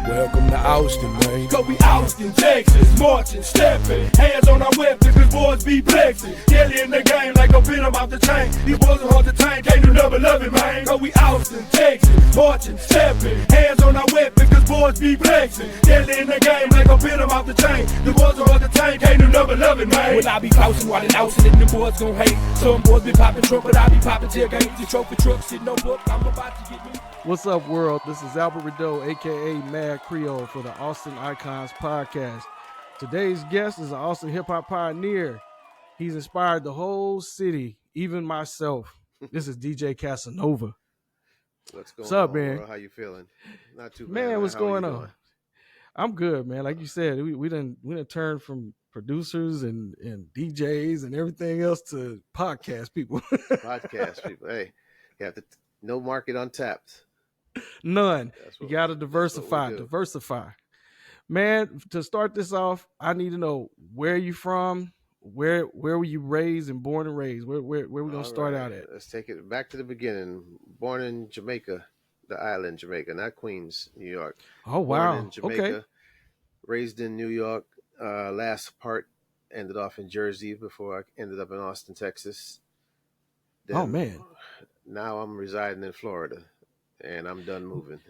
Welcome to Austin, man. Cause we Austin, Texas, marching, stepping, hands on our weapons, cause boys be flexing. Kelly in the game like a pin 'em off the chain. These boys are hard to tame, can't do nothing love it, man. Cause we Austin, Texas, marching, stepping, hands on our weapons, cause boys be flexing. Kelly in the game like a pin 'em off the chain. The boys are hard to tame, can't do nothing love it, man. Well, I be flousing while in Austin and them boys gon' hate. Some boys be popping trunk, but I be popping tailgate. The trophy truck, sitting no book, I'm about to get me. What's up, world? This is Albert Redeaux, a.k.a. Mad Creole, for the Austin Icons podcast. Today's guest is an Austin hip-hop pioneer. He's inspired the whole city, even myself. This is DJ Casanova. What's up, man? Bro? How you feeling? Not too bad. Man, what's going on? I'm good, man. Like you said, we done turned from producers and DJs and everything else to podcast people. Podcast people. Hey, you have to no market untapped. None. You got to diversify. Man, to start this off, I need to know where you from, where were you raised and born and raised? Where we gonna start out at? Let's take it back to the beginning. Born in Jamaica, the island Jamaica, not Queens, New York. Oh wow. Born in Jamaica, okay. Raised in New York. Last part ended off in Jersey before I ended up in Austin, Texas. Then, oh man. Now I'm residing in Florida. And I'm done moving.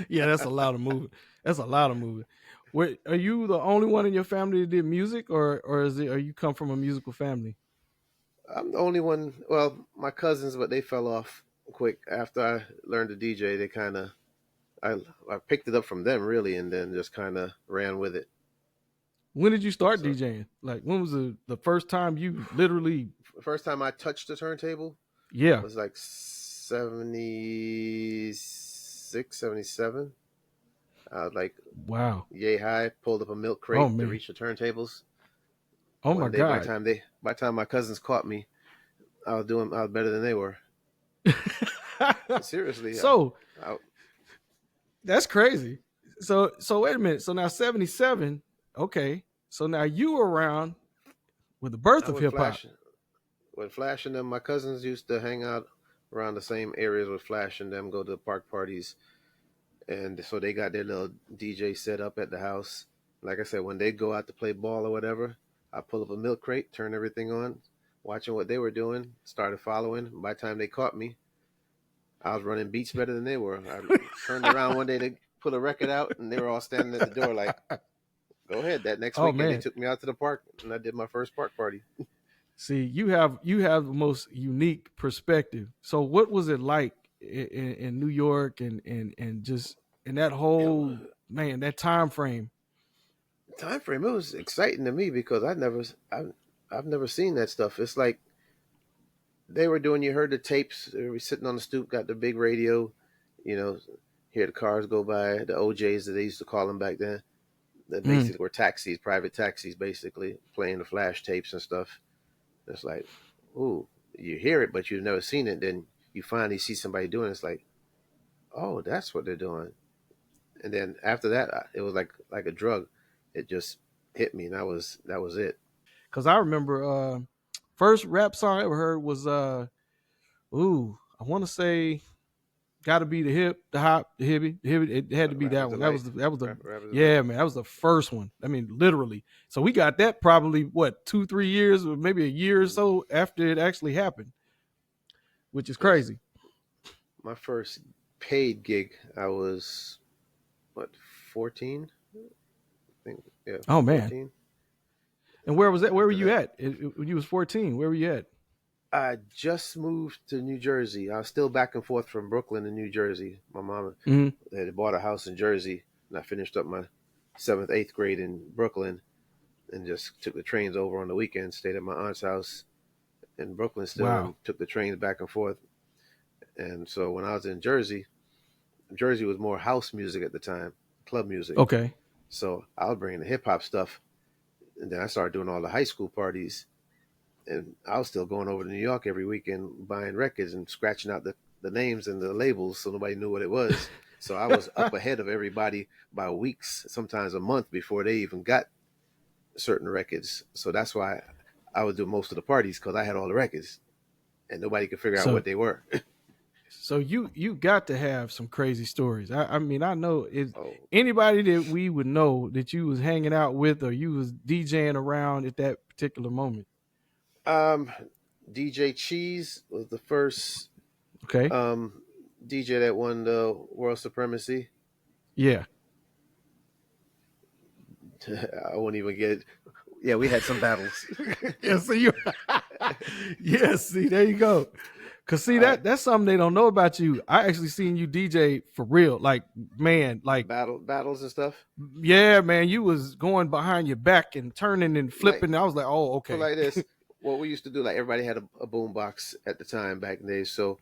Yeah, that's a lot of moving. Wait, are you the only one in your family that did music, or are you come from a musical family? I'm the only one. Well, my cousins, but they fell off quick after I learned to DJ. They kind of, I picked it up from them really, and then just kind of ran with it. When did you start DJing? Like, when was the first time you literally? First time I touched the turntable. Yeah. It was like 76, 77. I was like, wow. Yay high, pulled up a milk crate to reach the turntables. Oh my God. By the time my cousins caught me, I was better than they were. Seriously. So that's crazy. So wait a minute. So now 77. Okay. So now you were around with the birth of hip hop. When Flash and them, my cousins used to hang out around the same areas with Flash and them, go to the park parties. And so they got their little DJ set up at the house. Like I said, when they go out to play ball or whatever, I pull up a milk crate, turn everything on, watching what they were doing, started following. By the time they caught me, I was running beats better than they were. I turned around one day to put a record out, and they were all standing at the door like, go ahead. That next weekend, they took me out to the park, and I did my first park party. See, you have the most unique perspective. So what was it like in New York and just in that whole, man, that time frame? It was exciting to me because I've never seen that stuff. It's like they were doing, you heard the tapes, they were sitting on the stoop, got the big radio, hear the cars go by, the OJs that they used to call them back then. That basically were taxis, private taxis, basically playing the flash tapes and stuff. It's like, ooh, you hear it, but you've never seen it. Then you finally see somebody doing it. It's like, oh, that's what they're doing. And then after that, it was like a drug. It just hit me, and that was it. Because I remember first rap song I ever heard was, I want to say, "Gotta Be the Hip, the Hop, the Hibby." It had to be that one. That was the yeah, man. That was the first one. I mean, literally. So we got that probably 2-3 years, or maybe a year or so after it actually happened, which is crazy. My first paid gig, I was 14. I think, yeah. Oh 14. Man. And where was that? Where were you at? When you was 14, where were you at? I just moved to New Jersey. I was still back and forth from Brooklyn to New Jersey. My mom had bought a house in Jersey, and I finished up my 7th, 8th grade in Brooklyn and just took the trains over on the weekend, stayed at my aunt's house in Brooklyn still, and took the trains back and forth. And so when I was in Jersey was more house music at the time, club music. Okay. So I was bringing the hip-hop stuff, and then I started doing all the high school parties. And I was still going over to New York every weekend buying records and scratching out the names and the labels so nobody knew what it was. So I was up ahead of everybody by weeks, sometimes a month before they even got certain records. So that's why I would do most of the parties, because I had all the records and nobody could figure out what they were. So you got to have some crazy stories. I mean, I know if Oh, anybody that we would know that you was hanging out with or you was DJing around at that particular moment. um, DJ Cheese was the first Okay. DJ that won the World Supremacy. Yeah. I won't even get. Yeah, we had some battles. Yeah. See you. Yeah. See, there you go. Cause see that's something they don't know about you. I actually seen you DJ for real. Like, man, like battles and stuff. yeah, man, you was going behind your back and turning and flipping. I was like, oh, okay. So like this, what we used to do, like everybody had a boom box at the time back in the days. So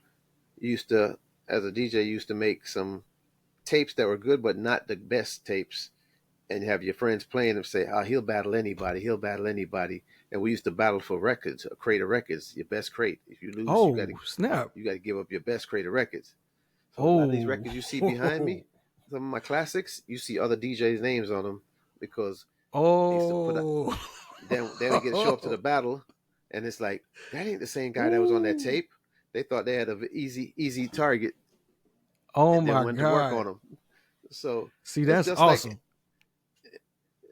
you used to, as a DJ, you used to make some tapes that were good, but not the best tapes. And you have your friends playing and say, he'll battle anybody. He'll battle anybody. And we used to battle for records, a crate of records, your best crate. If you lose, snap. You got to give up your best crate of records. So a lot of these records you see behind me, some of my classics, you see other DJs' names on them because they used to put up, then we show up to the battle, and it's like, that ain't the same guy that was on that tape. They thought they had an easy target. Oh and my went God. to work on them. So see, that's awesome.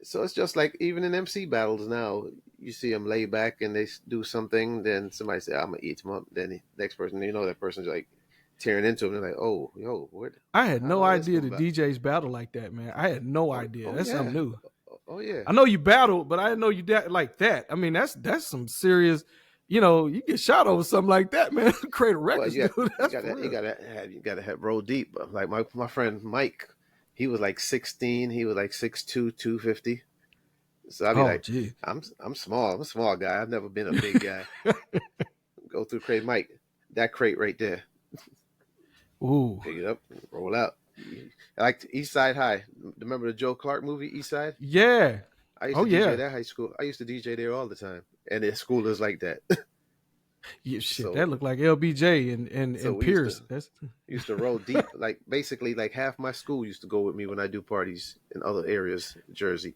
So it's just like even in MC battles now, you see them lay back and they do something, then somebody say, I'm going to eat them up. Then the next person, that person's like tearing into them. They're like, oh, yo, what? I had no idea the DJs battle like that, man. I had no idea. That's something new. Oh, yeah. I know you battled, but I didn't know you like that. I mean, that's some serious, you get shot over something like that, man. Create a record. Well, you gotta have roll deep. Like my friend Mike, he was like 16. He was like 6'2", 250. So I'd be like, gee. I'm small. I'm a small guy. I've never been a big guy. Go through crate, Mike. That crate right there. Ooh. Pick it up, roll out. I like East Side High. Remember the Joe Clark movie, East Side? Yeah. I used to DJ that high school. I used to DJ there all the time. And the school is like that. Yeah, shit, that looked like LBJ and Pierce. Used to roll deep. Like basically, like half my school used to go with me when I do parties in other areas, in Jersey.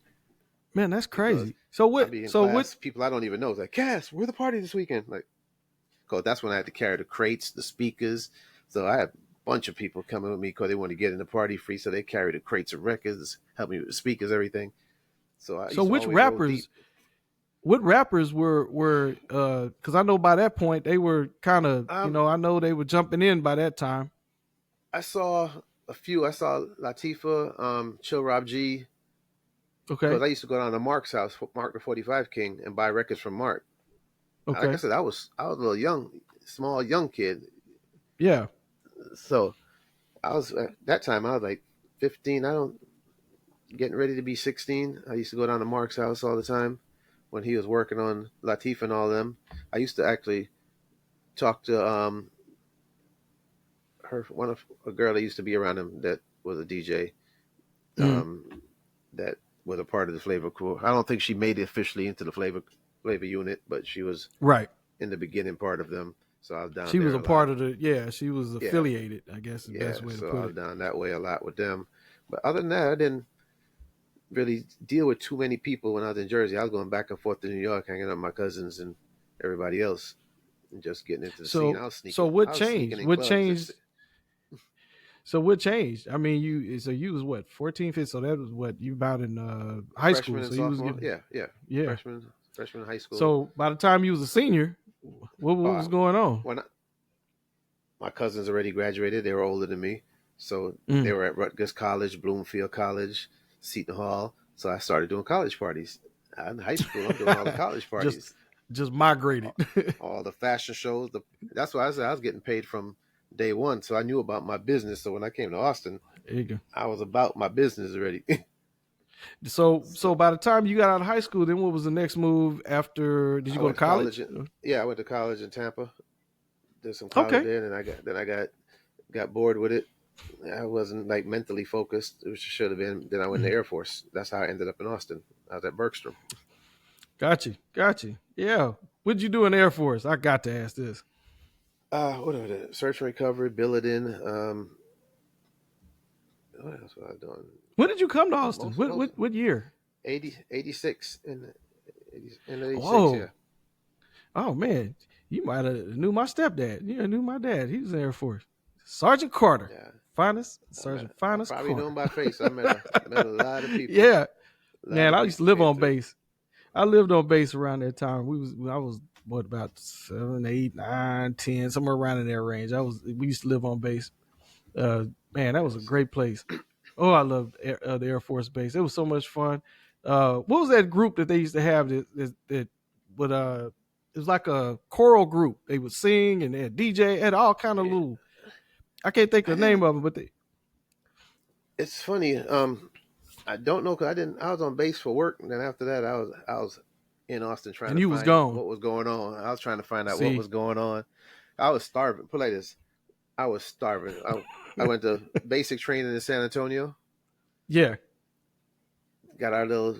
Man, that's crazy. So what? What people I don't even know? It's like, Cass, we're the party this weekend. Like, cause that's when I had to carry the crates, the speakers. So I had a bunch of people coming with me because they want to get in the party free. So they carry the crates of records, help me with the speakers, everything. So which rappers? What rappers were because I know by that point they were kind of I know they were jumping in by that time. I saw a few. I saw Latifah, Chill Rob G. Okay. Because I used to go down to Mark's house, Mark the 45 King, and buy records from Mark. Okay. Like I said, I was a little small young kid. Yeah. So I was at that time I was like 15. Getting ready to be 16. I used to go down to Mark's house all the time when he was working on Latifah and all them. I used to actually talk to a girl that used to be around him that was a DJ that was a part of the Flavor Crew. I don't think she made it officially into the Flavor unit, but she was right in the beginning part of them. So I was down. She was a part of she was affiliated. I guess the best way to put it. So I was down that way a lot with them. But other than that, I didn't really deal with too many people when I was in Jersey. I was going back and forth to New York, hanging out with my cousins and everybody else, and just getting into the scene. I was sneaking. So what changed? What changed? So what changed? I mean, you was what 14, 15. So that was what you about in high school. So you was yeah. Freshman in high school. So by the time you was a senior, what was going on? When my cousins already graduated, they were older than me, so they were at Rutgers College, Bloomfield College, Seton Hall. So I started doing college parties. In high school, I'm doing all the college parties. Just migrated. all the fashion shows. That's why I said I was getting paid from day one. So I knew about my business. So when I came to Austin, there you go. I was about my business already. So by the time you got out of high school, then what was the next move after? Did you go to college? I went to college in Tampa. Did some college there, and I got bored with it. I wasn't like mentally focused, which should have been. Then I went to the Air Force. That's how I ended up in Austin. I was at Bergstrom. Gotcha. Yeah. What'd you do in the Air Force? I got to ask this. What was it? Search and recovery, billeting. What else was I doing? When did you come to Austin? What year? 86 in 86. Whoa. Yeah. Oh man, you might have knew my stepdad. You knew my dad. He was in the Air Force. Sergeant Carter. Yeah. Finest, Sergeant Finest Probably know Carter. him by face. I met a lot of people. Yeah. A lot Man, of I used to people live came on through. base. I lived on base around that time. I was what, about 7, 8, 9, 10, somewhere around in that range. We used to live on base. Man, that was a Yes. great place. Oh, I loved the Air Force Base. It was so much fun. What was that group that they used to have that would it was like a choral group. They would sing and they had DJ, had all kind of Yeah. little. I can't think I of the name didn't. of them, but It's funny. I don't know because I didn't. I was on base for work, and then after that, I was in Austin trying and to you was find gone. what was going on. I was trying to find out what See, was going on. I was starving. Put it like this, I was starving. I went to basic training in San Antonio. yeah. Got our little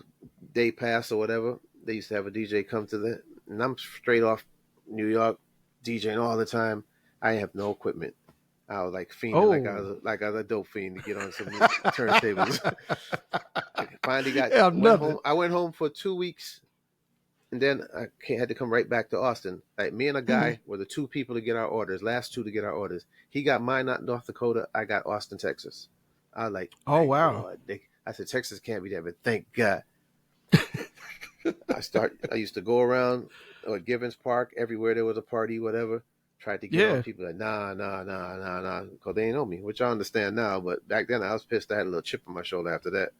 day pass or whatever. They used to have a DJ come to the, and I'm straight off New York, DJing all the time. I have no equipment. I was like fiending, Oh, like I was a dope fiend to get on some turntables. Finally yeah, went nothing. home. I went home for 2 weeks, and then had to come right back to Austin. Like me and a Mhm. guy were the two people to get our orders, last two to get our orders. He got mine out in North Dakota. I got Austin, Texas. I was like, Oh thank wow. God. I said Texas can't be there, but thank God. I used to go around Givens Park everywhere there was a party, whatever. Tried to get on Yeah. people like nah, because they ain't know me, which I understand now. But back then I was pissed. I had a little chip on my shoulder after that.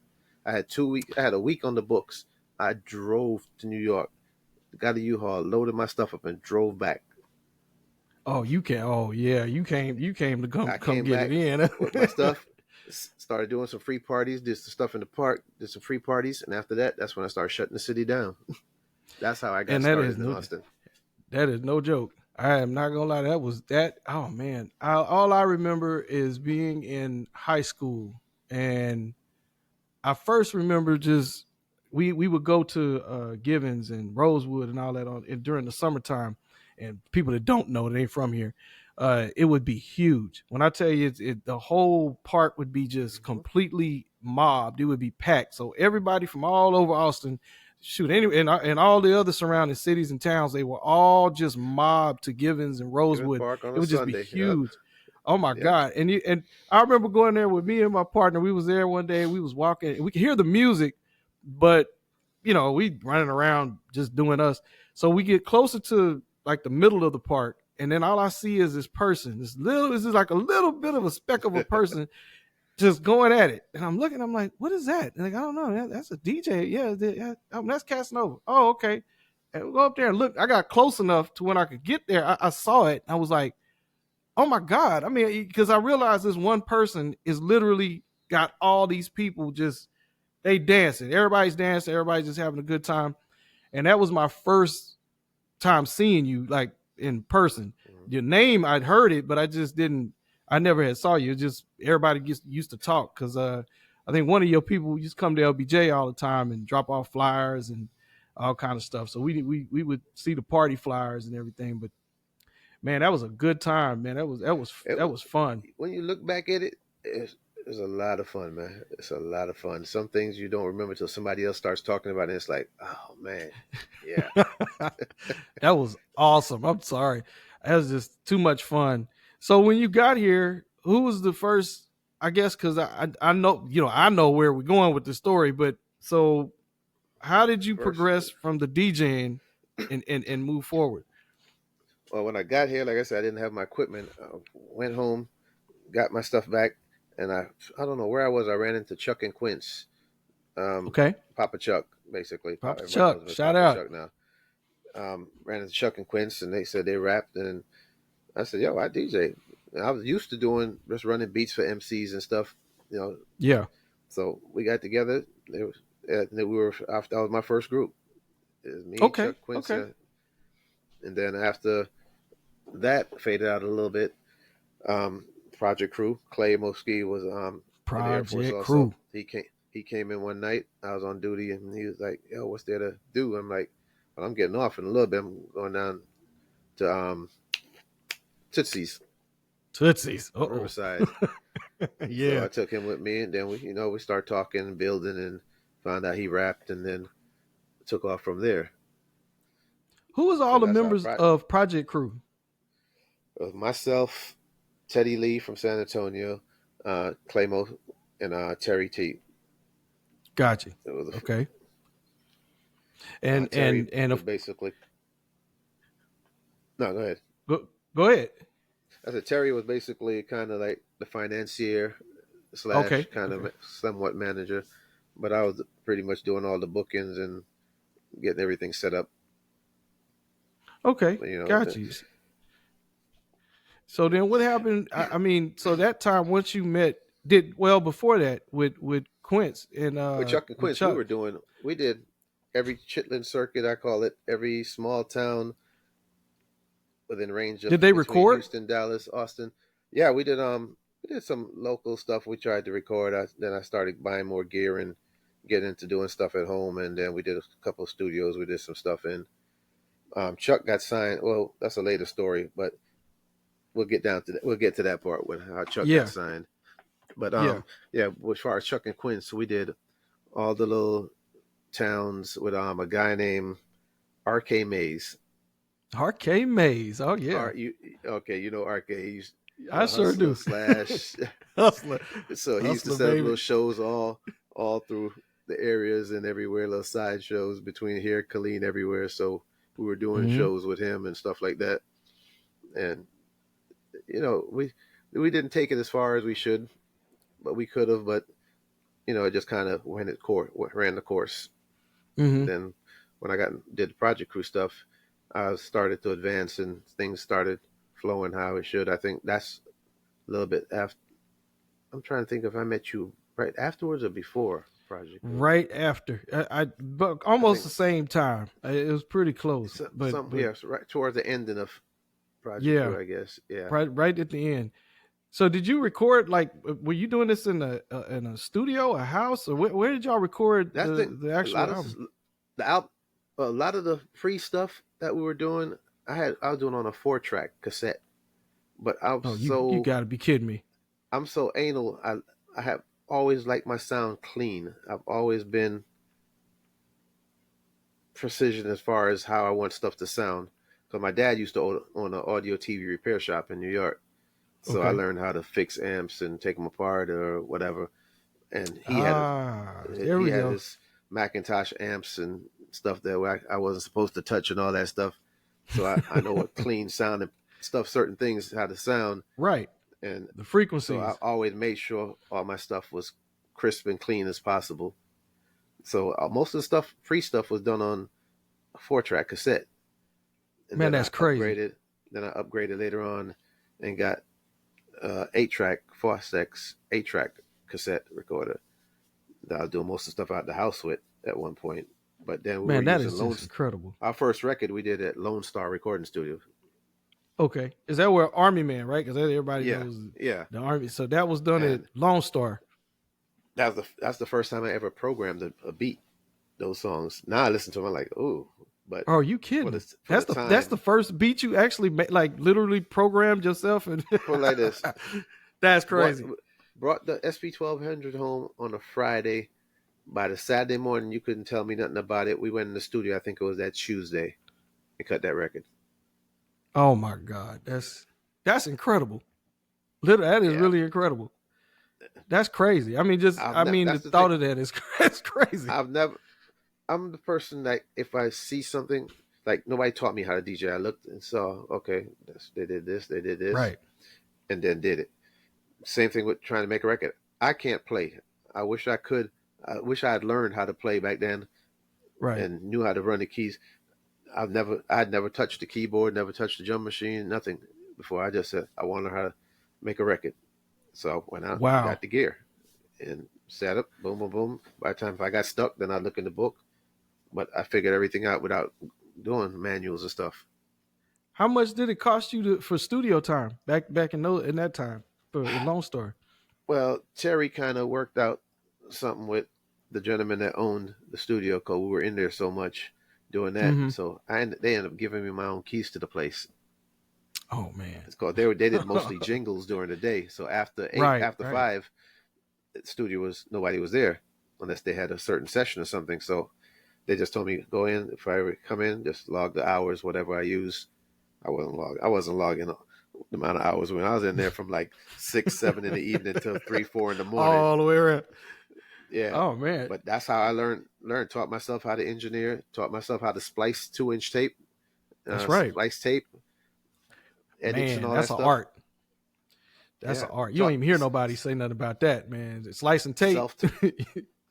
I had 2 weeks. I had a week on the books. I drove to New York, got a U-Haul, loaded my stuff up, and drove back. Oh, you can. Oh, yeah. You came. You came to I come came get it back in. with my stuff. Started doing some free parties. Did some stuff in the park. Did some free parties, and after that, that's when I started shutting the city down. That's how I got And that started is in no. Austin. That is no joke. I am not gonna lie. That was that. Oh man. All I remember is being in high school, and I first remember just we would go to Givens and Rosewood and all that during the summertime, and people that don't know that ain't from here, it would be huge. When I tell you, the whole park would be just Mm-hmm. completely mobbed. It would be packed. So everybody from all over Austin, shoot, anyway, and all the other surrounding cities and towns, they were all just mobbed to Givens and Givens Rosewood. Park on It a would just be Sunday. Yep. huge. Oh my Yep. God. And I remember going there with me and my partner. We was there one day, we was walking, and we could hear the music, but we running around just doing us. So we get closer to like the middle of the park, and then all I see is this person, this is like a little bit of a speck of a person just going at it. And I'm looking, I'm like, what is that? And like, I don't know. That's a DJ. Yeah, that's Casanova. Oh, okay. And we go up there and look. I got close enough to when I could get there. I saw it. I was like, oh my God. I mean, because I realized this one person is literally got all these people just, they dancing. Everybody's dancing. Everybody's just having a good time. And that was my first time seeing you like in person. Mm-hmm. Your name, I'd heard it, but I never had saw you. It's just everybody used to talk because I think one of your people used to come to LBJ all the time and drop off flyers and all kind of stuff. So we would see the party flyers and everything. But man, that was a good time, man. That was fun. When you look back at it, it's a lot of fun, man. It's a lot of fun. Some things you don't remember till somebody else starts talking about it. And it's like, oh man, yeah. That was awesome. I'm sorry. That was just too much fun. So when you got here, who was the first, I guess, because I know, I know where we're going with the story, but so how did you First, progress from the DJing and move forward? well, when I got here, like I said, I didn't have my equipment. I went home, got my stuff back, and I don't know where I was. I ran into Chuck and Quince, Okay. Papa Chuck, basically. Papa Everybody Chuck, knows me as shout Papa out. Chuck now. Ran into Chuck and Quince, and they said they rapped, and I said, "Yo, I DJ." And I was used to doing just running beats for MCs and stuff, Yeah. So we got together. We were after that was my first group. It was me, Okay. Chuck, Quince, Okay. and then after that faded out a little bit. Project Crew, Clay Moski was in the Air Force Project also. Crew. He came in one night. I was on duty, and he was like, "Yo, what's there to do?" I'm like, "Well, I'm getting off in a little bit. I'm going down to Tootsie's Uh-oh. Riverside." Yeah. So I took him with me, and then we started talking and building, and found out he rapped, and then took off from there. Who was So all the that's how members of Project Crew? myself, Teddy Lee from San Antonio, Claymo, and Terry T. Gotcha. It was Okay. And Terry and was basically no. Go ahead. go ahead. I said Terry was basically kind of like the financier Okay. / kind Okay. of somewhat manager, but I was pretty much doing all the bookings and getting everything set up. Okay. You know, Got you. So then what happened? I mean, so that time once you met, did well before that with Quince and with Chuck and with Quince, Chuck. we did every chitlin circuit, I call it, every small town within range of Did they between record? Houston, Dallas, Austin. Yeah, we did some local stuff. We tried to record. Then I started buying more gear and getting into doing stuff at home. And then we did a couple of studios. We did some stuff in. Chuck got signed. Well, that's a later story, but we'll get down to that. We'll get to that part when how Chuck Yeah. got signed. But Yeah. yeah, as far as Chuck and Quinn, so we did all the little towns with a guy named R.K. Mays. RK Mays. Oh yeah. You know R.K. He's I sure do. slash Hustler. So he used to Hustler, set up baby. little shows all through the areas and everywhere, little side shows between here, Colleen, everywhere. So we were doing shows with him and stuff like that. And you know, we didn't take it as far as we should, but we could have. But you know, it just kind of ran the course. Mm-hmm. Then when I did the Project Crew stuff, I started to advance and things started flowing how it should. I think that's a little bit after. I'm trying to think if I met you right afterwards or before Project Crew. Right after, but almost the same time. It was pretty close, but yes, right towards the ending of Project Crew, I guess. Yeah, right at the end. So did you record, like, were you doing this in a studio, a house, or where did y'all record the actual album? A lot of the free stuff that we were doing, I was doing on a 4-track cassette. But you got to be kidding me. I'm so anal. I have always liked my sound clean. I've always been precision as far as how I want stuff to sound. So my dad used to own an audio TV repair shop in New York. So I learned how to fix amps and take them apart or whatever. And he had his Macintosh amps and stuff that I wasn't supposed to touch and all that stuff. So I know what clean sound and stuff, certain things, how to sound. Right. And the frequencies. So I always made sure all my stuff was crisp and clean as possible. So most of the stuff, free stuff, was done on a 4-track cassette. And man, that's crazy. Then I upgraded later on and got 8-track, Fostex 8-track cassette recorder that I was doing most of the stuff out the house with at one point. But then we were using incredible. Our first record we did at Lone Star Recording Studio. Okay, is that where Army Man, right? Because everybody knows the Army. So that was done at Lone Star. That's the first time I ever programmed a beat. Those songs. Now I listen to them, I'm like, ooh. But are you kidding? That's the first beat you actually made, like literally programmed yourself and put like this. That's crazy. Brought the SP1200 home on a Friday. By the Saturday morning, you couldn't tell me nothing about it. We went in the studio. I think it was that Tuesday, and cut that record. Oh my God, that's incredible. Literally, that is really incredible. That's crazy. I mean, the thought of that is crazy. I'm the person that if I see something, like nobody taught me how to DJ. I looked and saw, okay, they did this, right, and then did it. Same thing with trying to make a record. I can't play. I wish I could. I wish I had learned how to play back then, right, and knew how to run the keys. I'd never touched the keyboard, never touched the drum machine, nothing before. I just said I want to learn how to make a record. So I went out, got the gear, and set up, boom, boom, boom. By the time if I got stuck, then I'd look in the book. But I figured everything out without doing manuals and stuff. How much did it cost you for studio time back in that time for Lone Star? Well, Terry kind of worked out something with the gentleman that owned the studio, because we were in there so much doing that. Mm-hmm. So they ended up giving me my own keys to the place. Oh man, it's called. They did mostly jingles during the day. So after 5, the studio nobody was there unless they had a certain session or something. So they just told me go in. If I ever come in, just log the hours, whatever I use. I wasn't logging the amount of hours when I was in there from like 6, 7 in the evening till 3, 4 in the morning. All the way around. Yeah. Oh man. But that's how I learned. Taught myself how to engineer. Taught myself how to splice 2-inch tape. That's right. Splice tape. Edits and all that's that an stuff. art. That's an art. You don't even hear nobody say nothing about that, man. Slicing tape.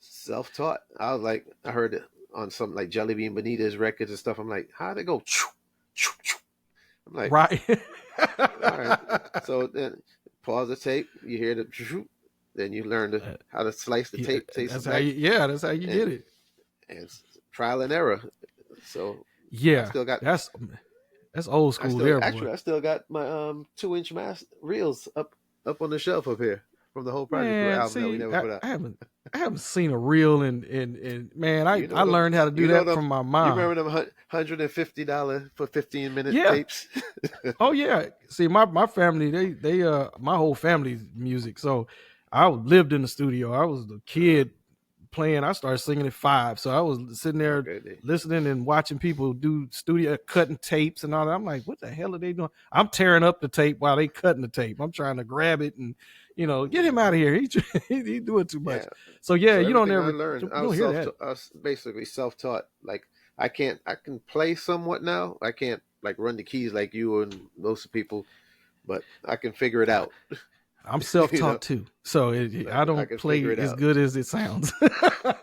Self-taught. I heard it on some like Jelly Bean Benitez records and stuff. I'm like, how'd it go? I'm like, right. All right. So then pause the tape. You hear the, then you learn how to slice the tape. That's how you get it. And trial and error. So yeah, I still got that's old school there. Actually, I still got my 2-inch reels up on the shelf up here from the whole Project Crew album that we never put out. I haven't seen a reel in man. I learned how to do that from my mom. You remember them $150 for 15-minute tapes? Oh yeah. See, my family, they my whole family's music. So I lived in the studio. I was a kid playing. I started singing at 5. So I was sitting there listening and watching people do studio cutting tapes and all that. I'm like, what the hell are they doing? I'm tearing up the tape while they cutting the tape. I'm trying to grab it and get him out of here. He doing too much. Yeah. So you don't ever learn. I was basically self-taught. Like I can play somewhat now. I can't like run the keys like you and most people, but I can figure it out. I'm self-taught too, so I don't play as good as it sounds. I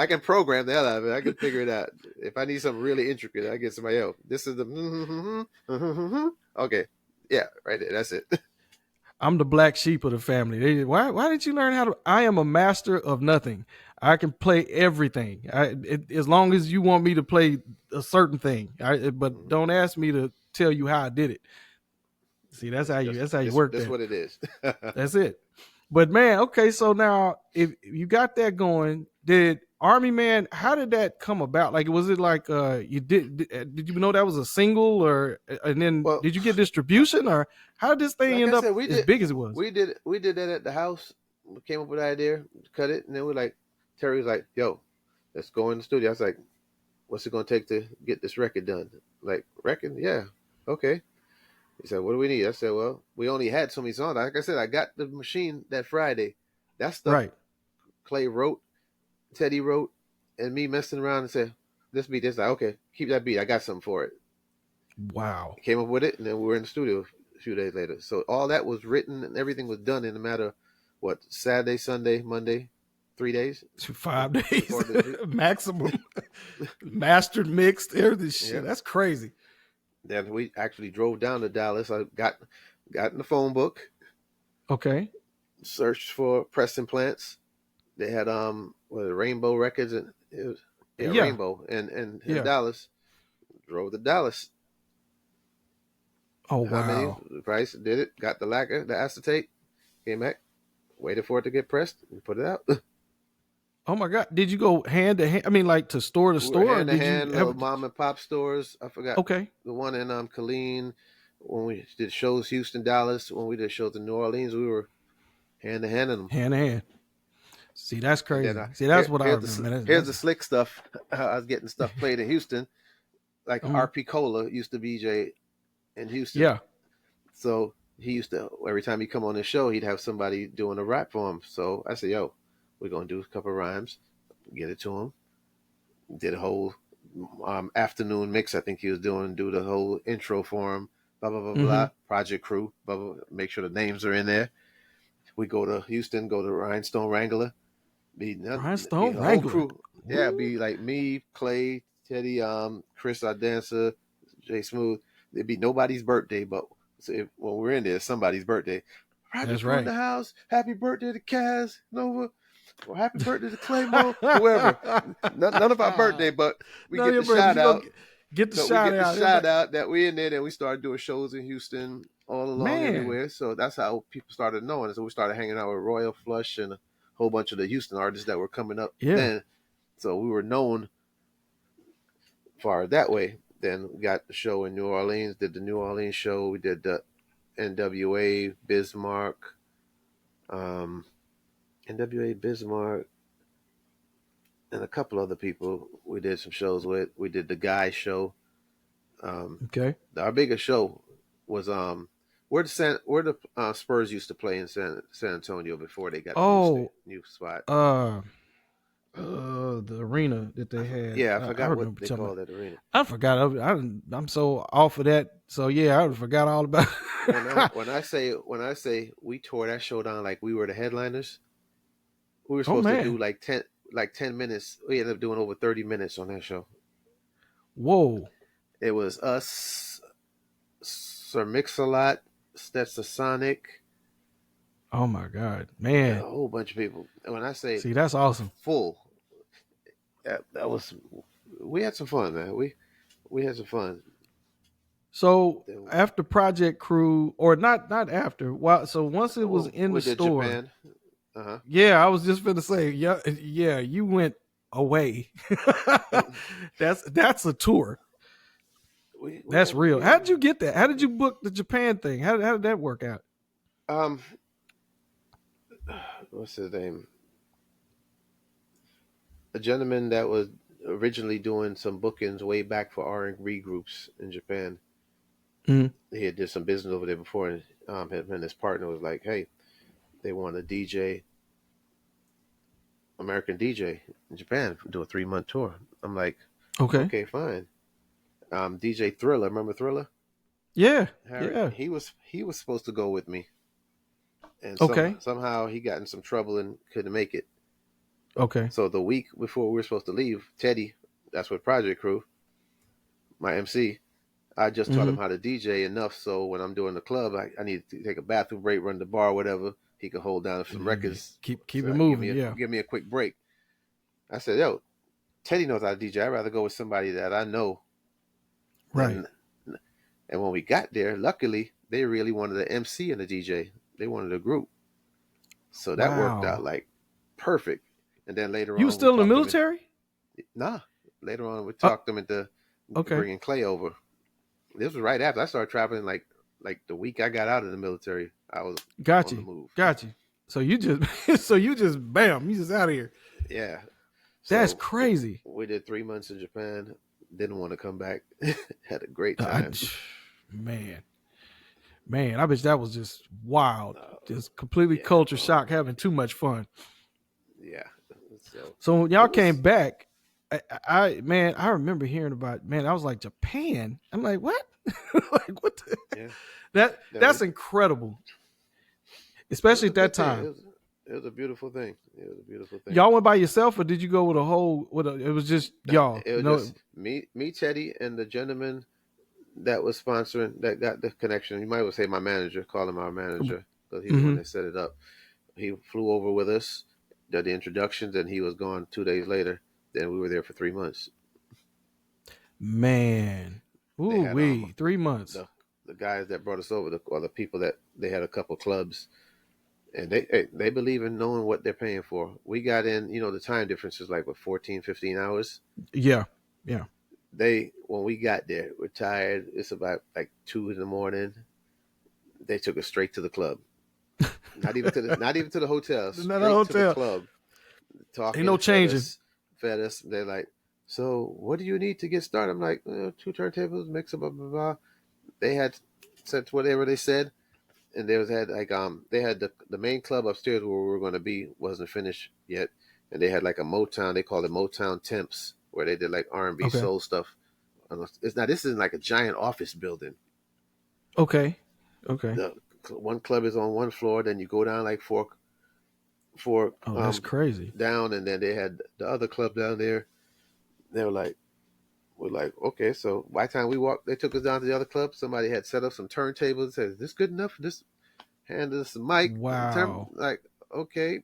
can program the hell out of it. I can figure it out. If I need something really intricate, I get somebody else. This is the okay, yeah, right there. That's it. I'm the black sheep of the family. Why did you learn how to? I am a master of nothing. I can play everything. As long as you want me to play a certain thing. But don't ask me to tell you how I did it. See, that's how you work. That's what it is. That's it. But man, okay. So now, if you got that going, did Army Man? How did that come about? Like, was it like you did you know that was a single, or and then did you get distribution, or how did this thing end up as big as it was? We did that at the house. We came up with the idea, cut it, and then Terry was like, "Yo, let's go in the studio." I was like, "What's it gonna take to get this record done?" Like, record? Yeah, okay. He said, "What do we need?" I said, "Well, we only had so many songs. Like I said, I got the machine that Friday. That stuff right. Clay wrote, Teddy wrote, and me messing around and said, this beat, this. Like, okay, keep that beat. I got something for it." Wow. Came up with it, and then we were in the studio a few days later. So all that was written, and everything was done in a matter of, Saturday, Sunday, Monday, 3 days? 5 days. Maximum. Mastered, mixed, everything. Shit, yeah. That's crazy. Then we actually drove down to Dallas. I got in the phone book. Okay. Searched for Preston Plants. They had Rainbow Records, and it was Rainbow and Dallas. Drove to Dallas. Oh wow! Price did it. Got the lacquer, the acetate. Came back. Waited for it to get pressed and put it out. Oh my God! Did you go hand to hand? I mean, like to store to store? Hand to hand, little mom and pop stores. I forgot. Okay. The one in Killeen. When we did shows, Houston, Dallas. When we did shows in New Orleans, we were hand to hand in them. Hand to hand. See, that's crazy. See, that's what I remember. Here's the slick stuff. I was getting stuff played in Houston. Like RP Cola used to BJ in Houston. Yeah. So he used to, every time he come on the show, he'd have somebody doing a rap for him. So I said, "Yo, we're going to do a couple of rhymes, get it to him." Did a whole afternoon mix. I think he was do the whole intro for him. Blah, blah, blah, blah. Project Crew. Blah, blah, blah. Make sure the names are in there. We go to Houston, go to Rhinestone Wrangler. Rhinestone Wrangler. Crew. Yeah, be like me, Clay, Teddy, Chris, our dancer, Jay Smooth. It'd be nobody's birthday, but when we're in there, it's somebody's birthday. That's right. In the house. Happy birthday to Casanova. Or happy birthday to Claymore. Whoever. None of our birthday, but we get the shout out. Get the shout out. Shout out that we in there, and we started doing shows in Houston all along everywhere. So that's how people started knowing. So we started hanging out with Royal Flush and a whole bunch of the Houston artists that were coming up then. So we were known far that way. Then we got the show in New Orleans, did the New Orleans show. We did the NWA, Bismarck, and a couple other people we did some shows with. We did the Guy show. Okay. Our biggest show was where the Spurs used to play in San Antonio before they got the new spot. The arena that they had. Yeah, I forgot what remember they call that arena. I forgot. I'm so off of that. So yeah, I forgot all about it. when I say we tore that show down like we were the headliners, we were supposed to do like 10 minutes. We ended up doing over 30 minutes on that show. Whoa! It was us, Sir Mix-a-Lot, Stetsasonic. Oh my God, man! A whole bunch of people. And when I say, see, that's awesome. Full. That was. We had some fun, man. We had some fun. So after Project Crew, or not after. Well, so once it was in the store. Japan. Yeah, I was just gonna say, yeah, you went away. That's a tour. That's real. How did you get that? How did you book the Japan thing? How did that work out? What's his name? A gentleman that was originally doing some bookings way back for R&B groups in Japan. Mm-hmm. He had did some business over there before, and him and his partner was like, "Hey, they want a DJ, American DJ in Japan, do a 3-month tour." I'm like, okay, fine. DJ Thriller, remember Thriller? Yeah, Harry, yeah. He was supposed to go with me, and somehow he got in some trouble and couldn't make it. Okay. So the week before we were supposed to leave, Teddy, that's what Project Crew, my MC, I just taught him how to DJ enough so when I'm doing the club, I need to take a bathroom break, run the bar, whatever. He could hold down some records. Keep it moving. Give me a quick break. I said, yo, Teddy knows how to DJ. I'd rather go with somebody that I know. Right. And when we got there, luckily, they really wanted an MC and a DJ. They wanted a group. So that worked out like perfect. And then later on, you were still in the military? Nah. Later on, we talked them into bringing Clay over. This was right after I started traveling. Like the week I got out of the military, I was on the move. Got you. So you just bam, you just out of here. Yeah. That's crazy. We did 3 months in Japan. Didn't want to come back. Had a great time. Man, I bet that was just wild. Just completely culture shock, having too much fun. Yeah. So when y'all came back, I remember hearing about, I was like, Japan? I'm like, what? Like, what? That's incredible. Especially at that time. It was a beautiful thing. Y'all went by yourself, or did you go with a whole? It was just y'all. It was just me, Teddy, and the gentleman that was sponsoring, that got the connection. You might as well say my manager. Call him our manager because he's the one that set it up. He flew over with us, did the introductions, and he was gone 2 days later. Then we were there for 3 months. Man, 3 months. The guys that brought us over, or the people that they had a couple clubs. And they believe in knowing what they're paying for. We got in, the time difference is like, 14, 15 hours? Yeah. When we got there, we're tired. It's about like 2 a.m. They took us straight to the club. Not even to the hotel. Straight to the club. Talking, ain't no changing. Fed us. They're like, so what do you need to get started? I'm like, 2 turntables, mix blah, blah, blah. They had said whatever they said. And they had the main club upstairs where we were going to be wasn't finished yet, and they had like a Motown. They called it Motown Temps, where they did like R&B soul stuff. This isn't like a giant office building. Okay. The one club is on one floor, then you go down like four. That's crazy. Down, and then they had the other club down there. They were like, we're like, okay, so by the time we walked, they took us down to the other club. Somebody had set up some turntables. Said, "Is this good enough?" Just handed us a mic. Wow. Like, okay,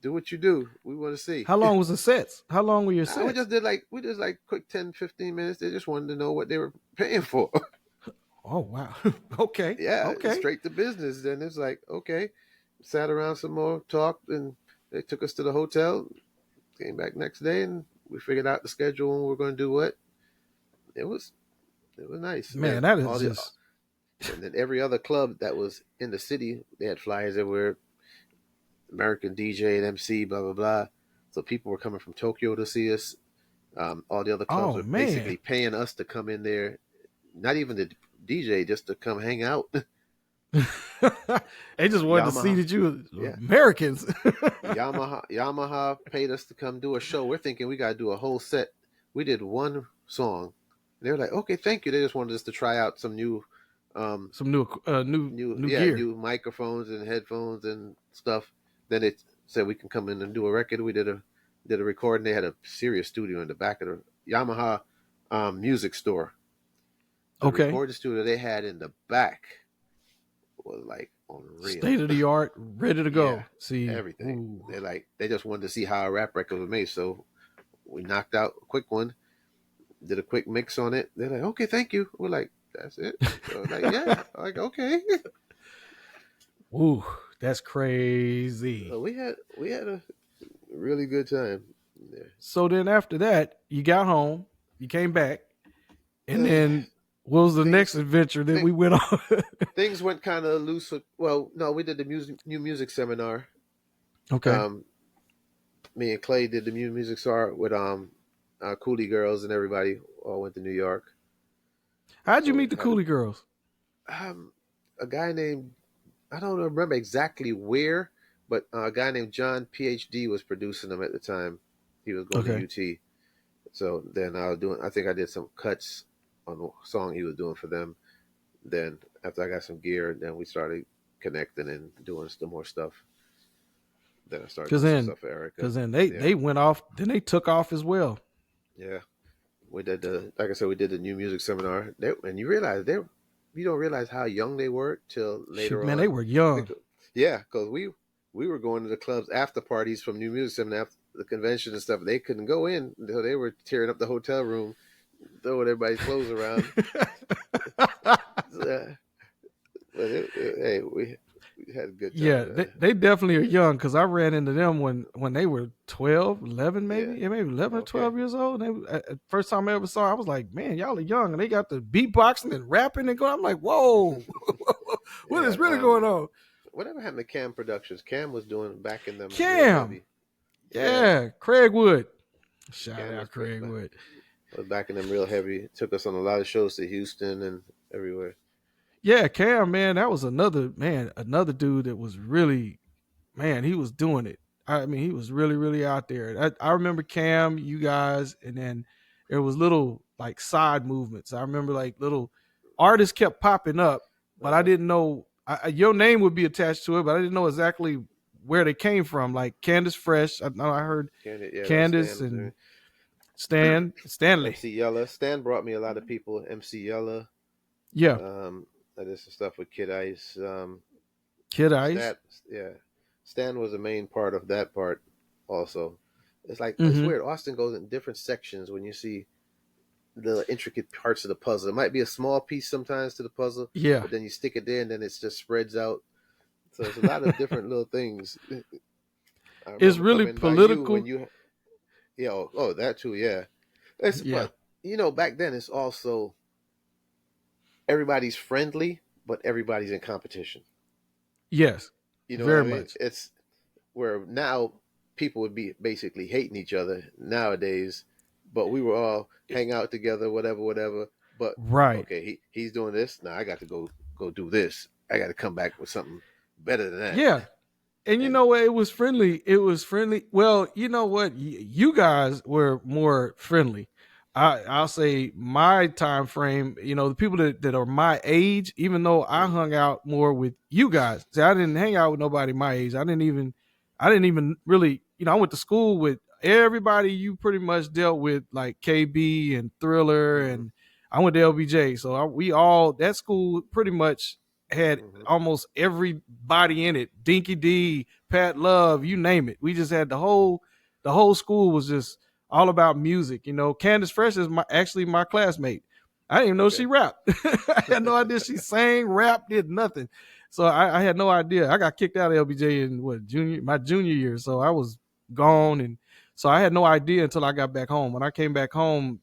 do what you do. We want to see. How long was the sets? How long were your sets? We just did like quick 10, 15 minutes. They just wanted to know what they were paying for. Oh, wow. Okay. Yeah. Okay. Straight to business. Then it's like, okay, sat around some more, talked, and they took us to the hotel. Came back next day, and we figured out the schedule and we were going to do what. It was nice. Man, that is just... And then every other club that was in the city, they had flyers everywhere. American DJ and MC, blah, blah, blah. So people were coming from Tokyo to see us. All the other clubs were basically paying us to come in there. Not even DJ just to come hang out. They just wanted to see that you were Americans. Yamaha paid us to come do a show. We're thinking we got to do a whole set. We did one song. They were like, okay, thank you. They just wanted us to try out some new gear, new microphones and headphones and stuff. Then it said we can come in and do a record. We did a recording. They had a serious studio in the back of the Yamaha music store. The recording studio they had in the back was like unreal, state of the art, ready to go. Yeah, see everything. Ooh. They just wanted to see how a rap record was made. So we knocked out a quick one, did a quick mix on it. They're like, okay, thank you. We're like, that's it. So like, yeah, like okay. Ooh, that's crazy. So we had a really good time there. So then after that, you got home, you came back, and then what was the next adventure that we went on? Things went kind of loose. Well, no, we did the new music seminar. Okay. Me and Clay did the music seminar with Coolie Girls, and everybody all went to New York. How'd you meet the Coolie Girls? A guy named, I don't remember exactly where, but a guy named John PhD was producing them at the time. He was going to UT. So then I think I did some cuts on the song he was doing for them. Then after I got some gear, then we started connecting and doing some more stuff. Then I started doing some stuff for Erica. Because then they went off, then they took off as well. Yeah. We did like I said, we did the new music seminar. And you realize you don't realize how young they were till later on. Man, they were young. Yeah, because we were going to the clubs after parties from new music seminar, after the convention and stuff. They couldn't go in. So they were tearing up the hotel room, throwing everybody's clothes around. Hey, we had a good time. Yeah, they definitely are young, because I ran into them when they were 12, 11 maybe. Yeah, maybe 11 or 12 years old. And first time I ever saw, I was like, man, y'all are young. And they got the beatboxing and rapping and going. I'm like, whoa, what is really going on? Whatever happened to Cam Productions? Cam was doing back in them. Cam. Yeah, Craig Wood. Shout out Craig Wood. Was back in them real heavy. Took us on a lot of shows to Houston and everywhere. Yeah, Cam, man, that was another dude that was really, man, he was doing it. I mean, he was really, really out there. I remember Cam, you guys, and then there was little like side movements. I remember like little artists kept popping up, but I didn't know your name would be attached to it, but I didn't know exactly where they came from. Like Candace Fresh, I heard Candace and Stanley. MC Yella. Stan brought me a lot of people. MC Yella. Yeah. I did some stuff with Kid Ice. Kid Ice? Stan was a main part of that part also. It's like, it's weird. Austin goes in different sections when you see the intricate parts of the puzzle. It might be a small piece sometimes to the puzzle. Yeah. But then you stick it there and then it just spreads out. So it's a lot of different little things. It's really political. That too, yeah. But, back then it's also everybody's friendly, but everybody's in competition. Yes. You know very what I mean? much. It's where now people would be basically hating each other nowadays, but we were all hang out together, whatever. But okay, he's doing this. Now I got to go do this. I got to come back with something better than that. Yeah. And you know what? It was friendly. Well, you know what? You guys were more friendly. I'll say my time frame, the people that are my age, even though I hung out more with you guys. See, I didn't hang out with nobody my age. I didn't even really, I went to school with everybody you pretty much dealt with, like KB and Thriller, and I went to LBJ. So that school pretty much had almost everybody in it. Dinky D, Pat Love, you name it. We just had the whole school was just all about music. Candace Fresh is actually my classmate. I didn't even know she rapped. I had no idea she sang, rapped, did nothing. So I had no idea. I got kicked out of LBJ in my junior year. So I was gone. And so I had no idea until I got back home. When I came back home,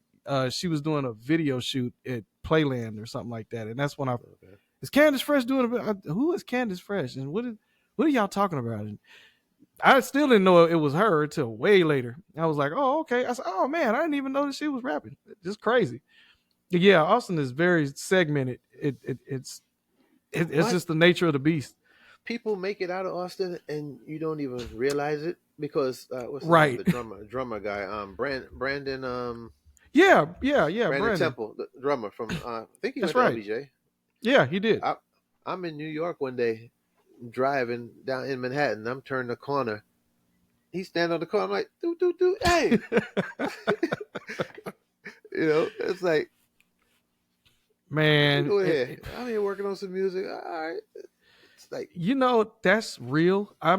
she was doing a video shoot at Playland or something like that. And that's when is Candace Fresh doing who is Candace Fresh? And what are y'all talking about? And I still didn't know it was her until way later. I was like, oh, okay. I said, oh man, I didn't even know that she was rapping. Just crazy. Yeah, Austin is very segmented. It's What? just the nature of the beast. People make it out of Austin and you don't even realize it because what's his name? Right. The drummer guy, Brandon Yeah, Brandon Brandon. Temple, the drummer from I think he That's went to right. LBJ. Yeah, he did. I'm in New York one day driving down in Manhattan. I'm turning the corner. He's standing on the corner. I'm like, do, hey, it's like, what you Man, doing here? I'm here working on some music. All right, it's like, that's real. I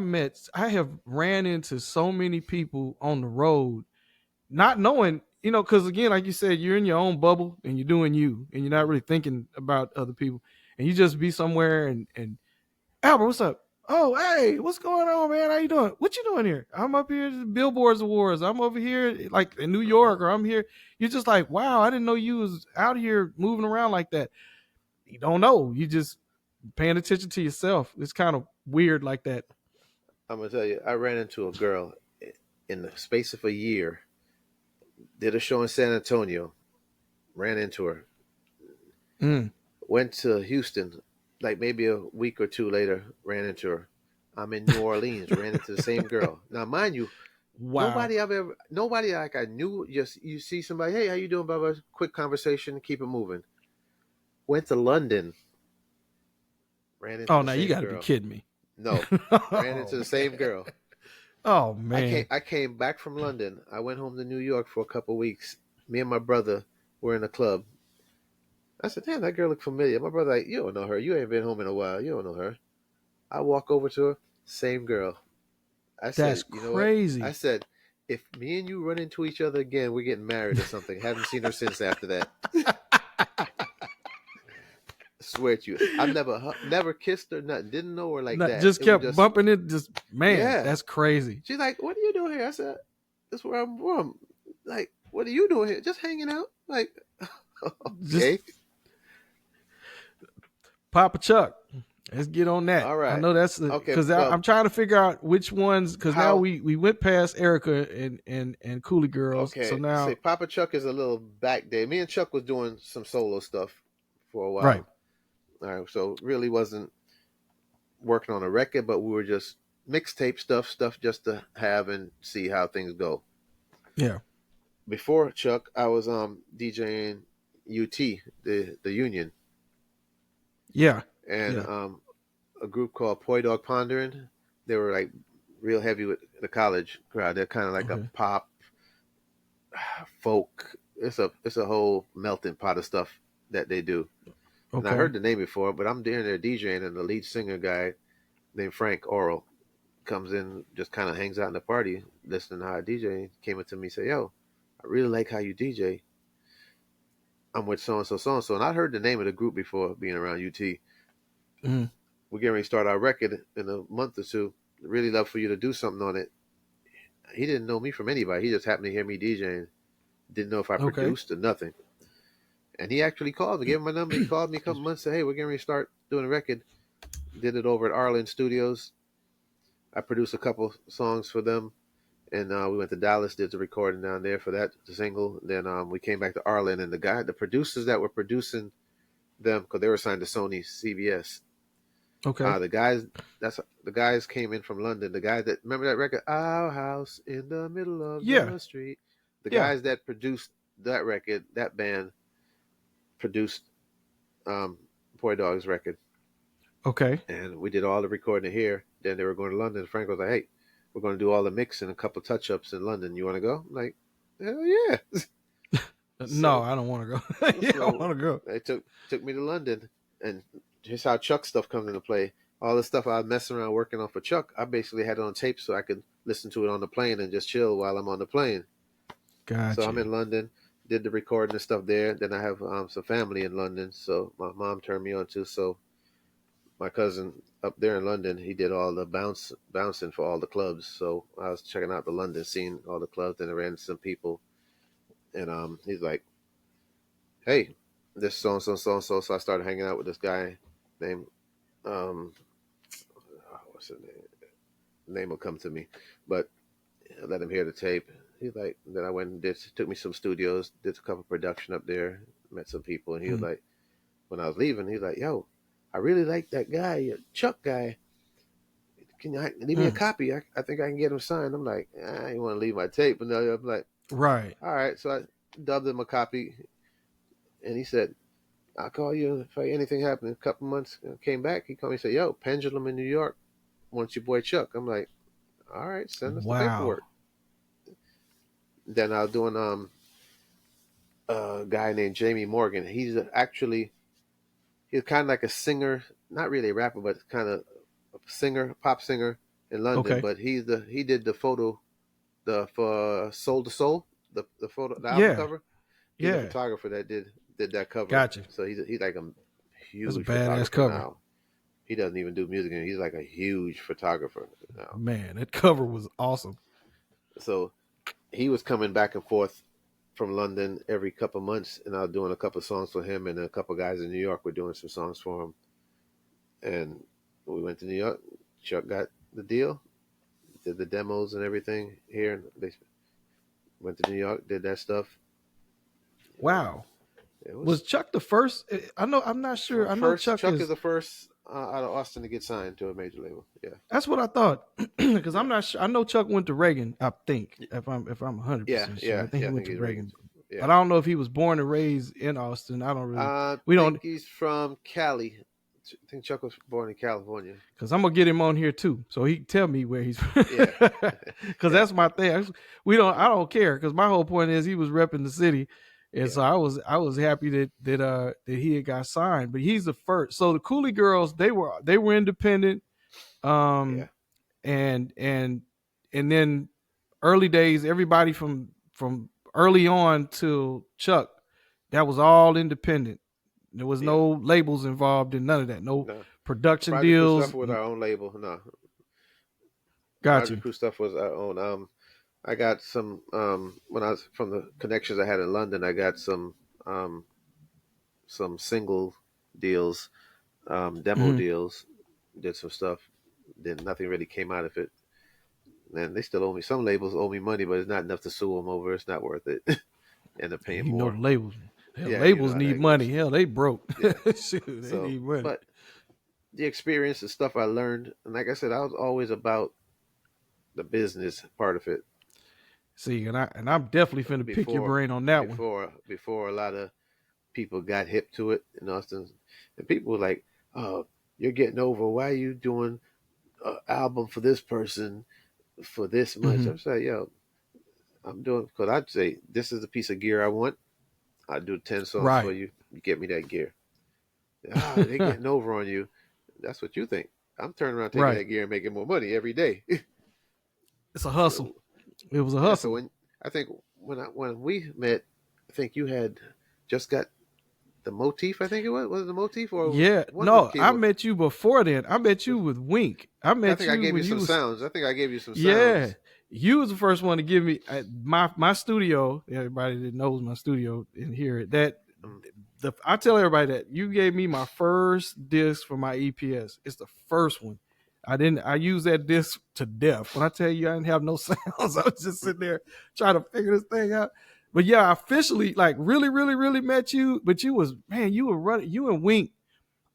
have ran into so many people on the road, not knowing, because again, like you said, you're in your own bubble and you're doing you, and you're not really thinking about other people, and you just be somewhere and Albert, what's up? Oh, hey, what's going on, man? How you doing? What you doing here? I'm up here at the Billboards Awards. I'm over here like in New York, or I'm here. You're just like, wow, I didn't know you was out here moving around like that. You don't know. You just paying attention to yourself. It's kind of weird like that. I'm gonna tell you, I ran into a girl in the space of a year. Did a show in San Antonio. Ran into her. Mm. Went to Houston, like maybe a week or two later. Ran into her. I'm in New Orleans. Ran into the same girl. Now, mind you, Wow. nobody like I knew. Just you see somebody, hey, how you doing? Blah blah. Quick conversation, keep it moving. Went to London. Ran into Oh, the now you same got to be girl. kidding me. No, ran into the same girl. Oh man. I came back from London. I went home to New York for a couple of weeks. Me and my brother were in a club. I said, damn, that girl looked familiar. My brother like, you don't know her. You ain't been home in a while. You don't know her. I walk over to her, same girl. I That's said, you know what? I crazy. said, if me and you run into each other again, we're getting married or something. Haven't seen her since after that. I swear to you. I've never kissed her, nothing. Didn't know her like that. Just It was kept just, bumping it. Just man, yeah. that's crazy. She's like, what are you doing here? I said, that's where I'm from. Like, what are you doing here? Just hanging out? Like, Just okay. Papa Chuck. Let's get on that. All right. I know that's Okay. because Well, I'm trying to figure out which ones, because now how? we went past Erica and Cooley Girls. So Okay. Say now, Papa Chuck is a little back day. Me and Chuck was doing some solo stuff for a right. while. All right. So really wasn't working on a record, but we were just mixtape stuff just to have and see how things go. Yeah. Before Chuck, I was DJing UT, the Union, Yeah. and Yeah. a group called Poi Dog Pondering. They were like real heavy with the college crowd. They're kind of like a Okay. pop folk. It's a whole melting pot of stuff that they do. And I Okay. heard the name before, but I'm there DJing, and the lead singer guy named Frank Oral comes in, just kind of hangs out in the party, listening to how I DJ. Came up to me, say, "Yo, I really like how you DJ. I'm with so and so," and I heard the name of the group before being around UT. Mm. We're getting ready to start our record in a month or two. Really love for you to do something on it. He didn't know me from anybody. He just happened to hear me DJing. Didn't know if I Okay. produced or nothing. And he actually called me, gave him my number. He called me a couple months, said, "Hey, we're getting ready to start doing a record." Did it over at Arlen Studios. I produced a couple songs for them, and we went to Dallas, did the recording down there for that the single. Then we came back to Arlen, and the producers that were producing them, because they were signed to Sony CBS. Okay. The guys came in from London. The guy that remember that record, Our House in the Middle of Yeah. the Street. The Yeah. guys that produced that record, that band produced Boy Dog's record, Okay. and we did all the recording here. Then they were going to London. Frank was like, "Hey, we're going to do all the mix and a couple touch ups in London. You want to go?" I'm like, "Hell yeah!" No, So, I don't want to go. Yeah, I want to go. they took me to London, and here's how Chuck stuff comes into play. All the stuff I was messing around working on for Chuck, I basically had it on tape so I could listen to it on the plane and just chill while I'm on the plane. So I'm Gotcha. in London, did the recording and stuff there. Then I have some family in London, so my mom turned me on to. So my cousin up there in London, he did all the bouncing for all the clubs. So I was checking out the London scene, all the clubs, and I ran into some people, and he's like, "Hey, this so and so so and so." So I started hanging out with this guy named what's his name? Name will come to me, but I let him hear the tape. He's like, then I went and took me some studios, did a couple production up there, met some people, and he was like, when I was leaving, he was like, "Yo, I really like that guy, Chuck guy. Can you leave me a copy? I think I can get him signed." I'm like, I ain't want to leave my tape, but no, I'm like, right. all right. So I dubbed him a copy, and he said, "I'll call you if anything happened." A couple months, came back. He called me and said, "Yo, Pendulum in New York wants your boy Chuck." I'm like, all right, send us the paperwork. Then I was doing a guy named Jamie Morgan. He's actually kind of like a singer, not really a rapper, but kind of a singer, pop singer in London. Okay. But he did the photo, for Soul to Soul, the photo, the album cover. He's a photographer that did that cover. Gotcha. So he's like a huge That's a badass photographer cover. now. He doesn't even do music anymore. He's like a huge photographer now. Man, that cover was awesome. So he was coming back and forth from London every couple months, and I was doing a couple songs for him, and a couple guys in New York were doing some songs for him. And we went to New York. Chuck got the deal, did the demos and everything here. They went to New York, did that stuff. Wow. Was Chuck the first? I know. I'm not sure. I know Chuck is the first out of Austin to get signed to a major label. Yeah, that's what I thought. Because I'm not sure. I know Chuck went to Reagan. I think if I'm 100% sure. I think he went to Reagan. Yeah. But I don't know if he was born and raised in Austin. I don't really. We don't. He's from Cali. I think Chuck was born in California. Because I'm gonna get him on here too, so he can tell me where he's from. Yeah. Because that's my thing. I don't care. Because my whole point is he was repping the city. And so I was happy that he had got signed, but he's the first. So the Cooley Girls, they were independent, and then early days, everybody from early on till Chuck, that was all independent. There was no labels involved in none of that. No production deals. Stuff with our own label. No. Gotcha. Crew stuff was our own. I got some when I was from the connections I had in London. I got some single deals, demo deals. Did some stuff. Then nothing really came out of it. And they still owe me. Some labels owe me money, but it's not enough to sue them over. It's not worth it. End up paying more. Labels. Labels need money. Hell, they broke. Yeah. Shoot, they need money. But the experience, the stuff I learned, and like I said, I was always about the business part of it. See, and I'm definitely finna pick your brain on that one. Before a lot of people got hip to it in Austin, and people were like, "Oh, you're getting over. Why are you doing an album for this person for this much?" I'm saying, "Yo, I'm doing because I'd say this is the piece of gear I want. I do 10 songs for you. You get me that gear. They're getting over on you. That's what you think. I'm turning around taking that gear and making more money every day. It's a hustle." It was a hustle. So I think when we met, I think you had just got the Motif. I think it was it the Motif or I met you before then. I met you with Wink. I gave you some sounds. I think I gave you some sounds. Yeah, you was the first one to give me my studio. Everybody that knows my studio and hear it. I tell everybody that you gave me my first disc for my EPS. It's the first one. I used that disc to death. When I tell you I didn't have no sounds, I was just sitting there trying to figure this thing out. But yeah, I officially really, really, really met you. But you were running, you and Wink.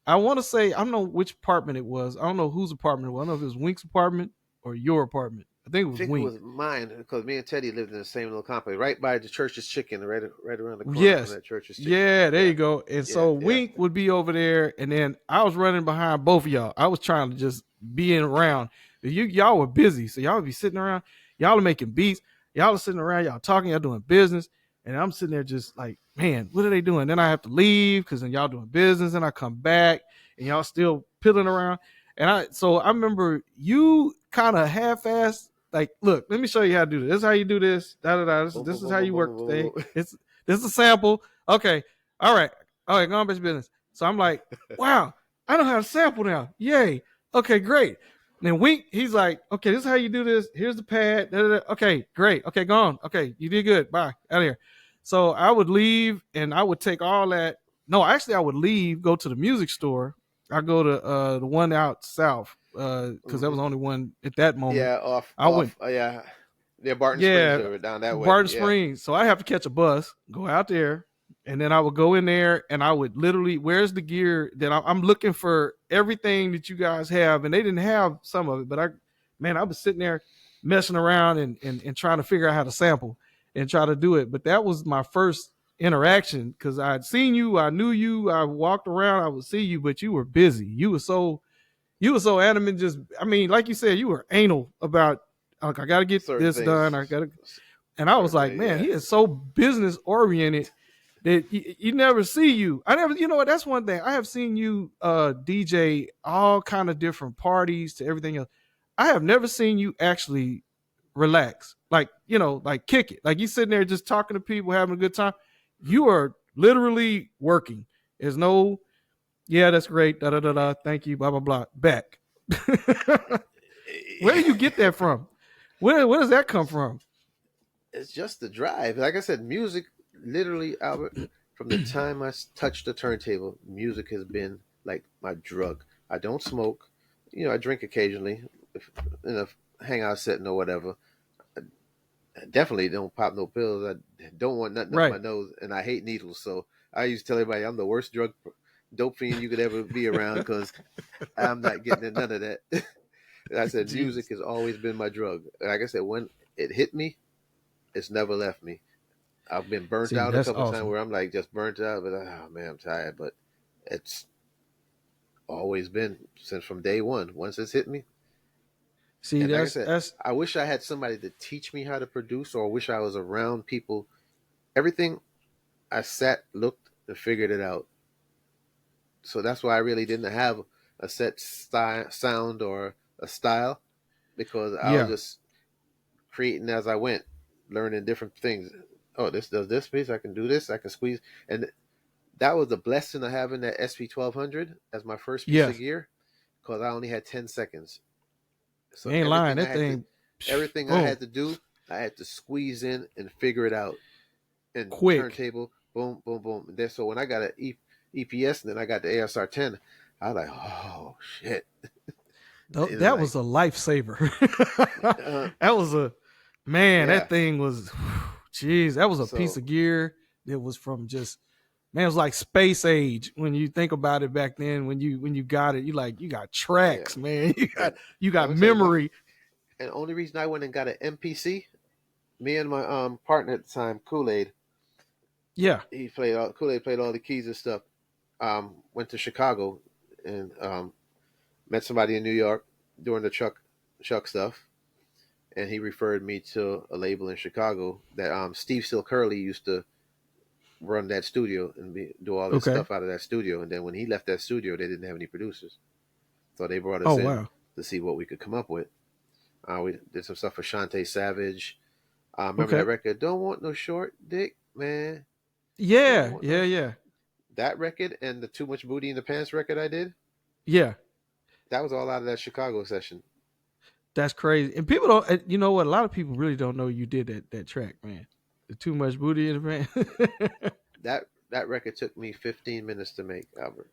I want to say, I don't know which apartment it was. I don't know whose apartment it was. I don't know if it was Wink's apartment or your apartment. I think it was Wink. It was mine because me and Teddy lived in the same little complex, right by the Church's Chicken, right around the corner from that Church's Chicken. Yeah, there you go. And so Wink would be over there, and then I was running behind both of y'all. I was trying to just be in around. Y'all were busy, so y'all would be sitting around. Y'all are making beats. Y'all are sitting around. Y'all talking. Y'all doing business, and I'm sitting there just like, man, what are they doing? Then I have to leave because then y'all doing business, and I come back, and y'all still piddling around. And I remember you kind of half-assed. Like, look, let me show you how to do this. This is how you do this. This is how you work the thing. This is a sample. Okay. All right. Go on about your business. So I'm like, wow, I know how to sample now. Yay. Okay, great. And then Wink, he's like, okay, this is how you do this. Here's the pad. Okay, great. Okay, go on. Okay, you did good. Bye. Out of here. So I would leave and I would take all that. No, actually, I would leave, go to the music store. I go to the one out south. Because that was the only one at that moment. Yeah, Barton Springs over down that way. Barton Springs. So I have to catch a bus, go out there, And then I would go in there and I would literally, where's the gear that I'm looking for everything that you guys have. And they didn't have some of it, but I was sitting there messing around and trying to figure out how to sample and try to do it. But that was my first interaction because I'd seen you, I knew you, I walked around, I would see you, but you were busy. You were so adamant. Just, I mean, like you said, you were anal about, like, I got to get Certain this things. done. And I was like, man, he is so business oriented that you never see you. You know what? That's one thing. I have seen you DJ all kind of different parties to everything else. I have never seen you actually relax, like, like kick it. Like you sitting there just talking to people, having a good time. You are literally working. There's no, yeah, that's great. Da da da da. Thank you. Blah blah blah. Back. Where do you get that from? Where does that come from? It's just the drive. Like I said, music, literally, Albert, from the time I touched the turntable, music has been like my drug. I don't smoke. I drink occasionally in a hangout setting or whatever. I definitely don't pop no pills. I don't want nothing up my nose, and I hate needles. So I used to tell everybody I'm the worst dope fiend you could ever be around because I'm not getting none of that. I said, music has always been my drug. Like I said, when it hit me, it's never left me. I've been burnt out a couple times where I'm like just burnt out, but oh man, I'm tired. But it's always been since from day one. Once it's hit me. See, and like I said, I wish I had somebody to teach me how to produce, or I wish I was around people. Everything I sat, looked, and figured it out. So that's why I really didn't have a set sound or a style, because I was just creating as I went, learning different things. Oh, this does this piece. I can do this. I can squeeze. And that was the blessing of having that SP1200 as my first piece of gear, because I only had 10 seconds. So you ain't lying. That thing. Everything I had to do, I had to squeeze in and figure it out. And quick. Turntable, boom, boom, boom. And then, so when I got an EPS and then I got the ASR 10, I was like, oh, shit. That was a lifesaver. That was that thing was, jeez, that was a piece of gear. It was from just, man, it was like space age when you think about it back then. When you got it, you got tracks, man. You got memory. And the only reason I went and got an MPC, me and my partner at the time, Kool-Aid. Yeah, Kool-Aid played all the keys and stuff. Went to Chicago and met somebody in New York doing the Chuck stuff, and he referred me to a label in Chicago that Steve Still Curley used to run that studio and do all this stuff out of that studio. And then when he left that studio, they didn't have any producers, so they brought us in to see what we could come up with. We did some stuff for Shantae Savage. Remember that record, Don't Want No Short Dick, man? Yeah. That record and the Too Much Booty in the Pants record I did. Yeah. That was all out of that Chicago session. That's crazy. And people don't, you know what? A lot of people really don't know you did that track, man. The Too Much Booty in the Pants. That record took me 15 minutes to make, Albert.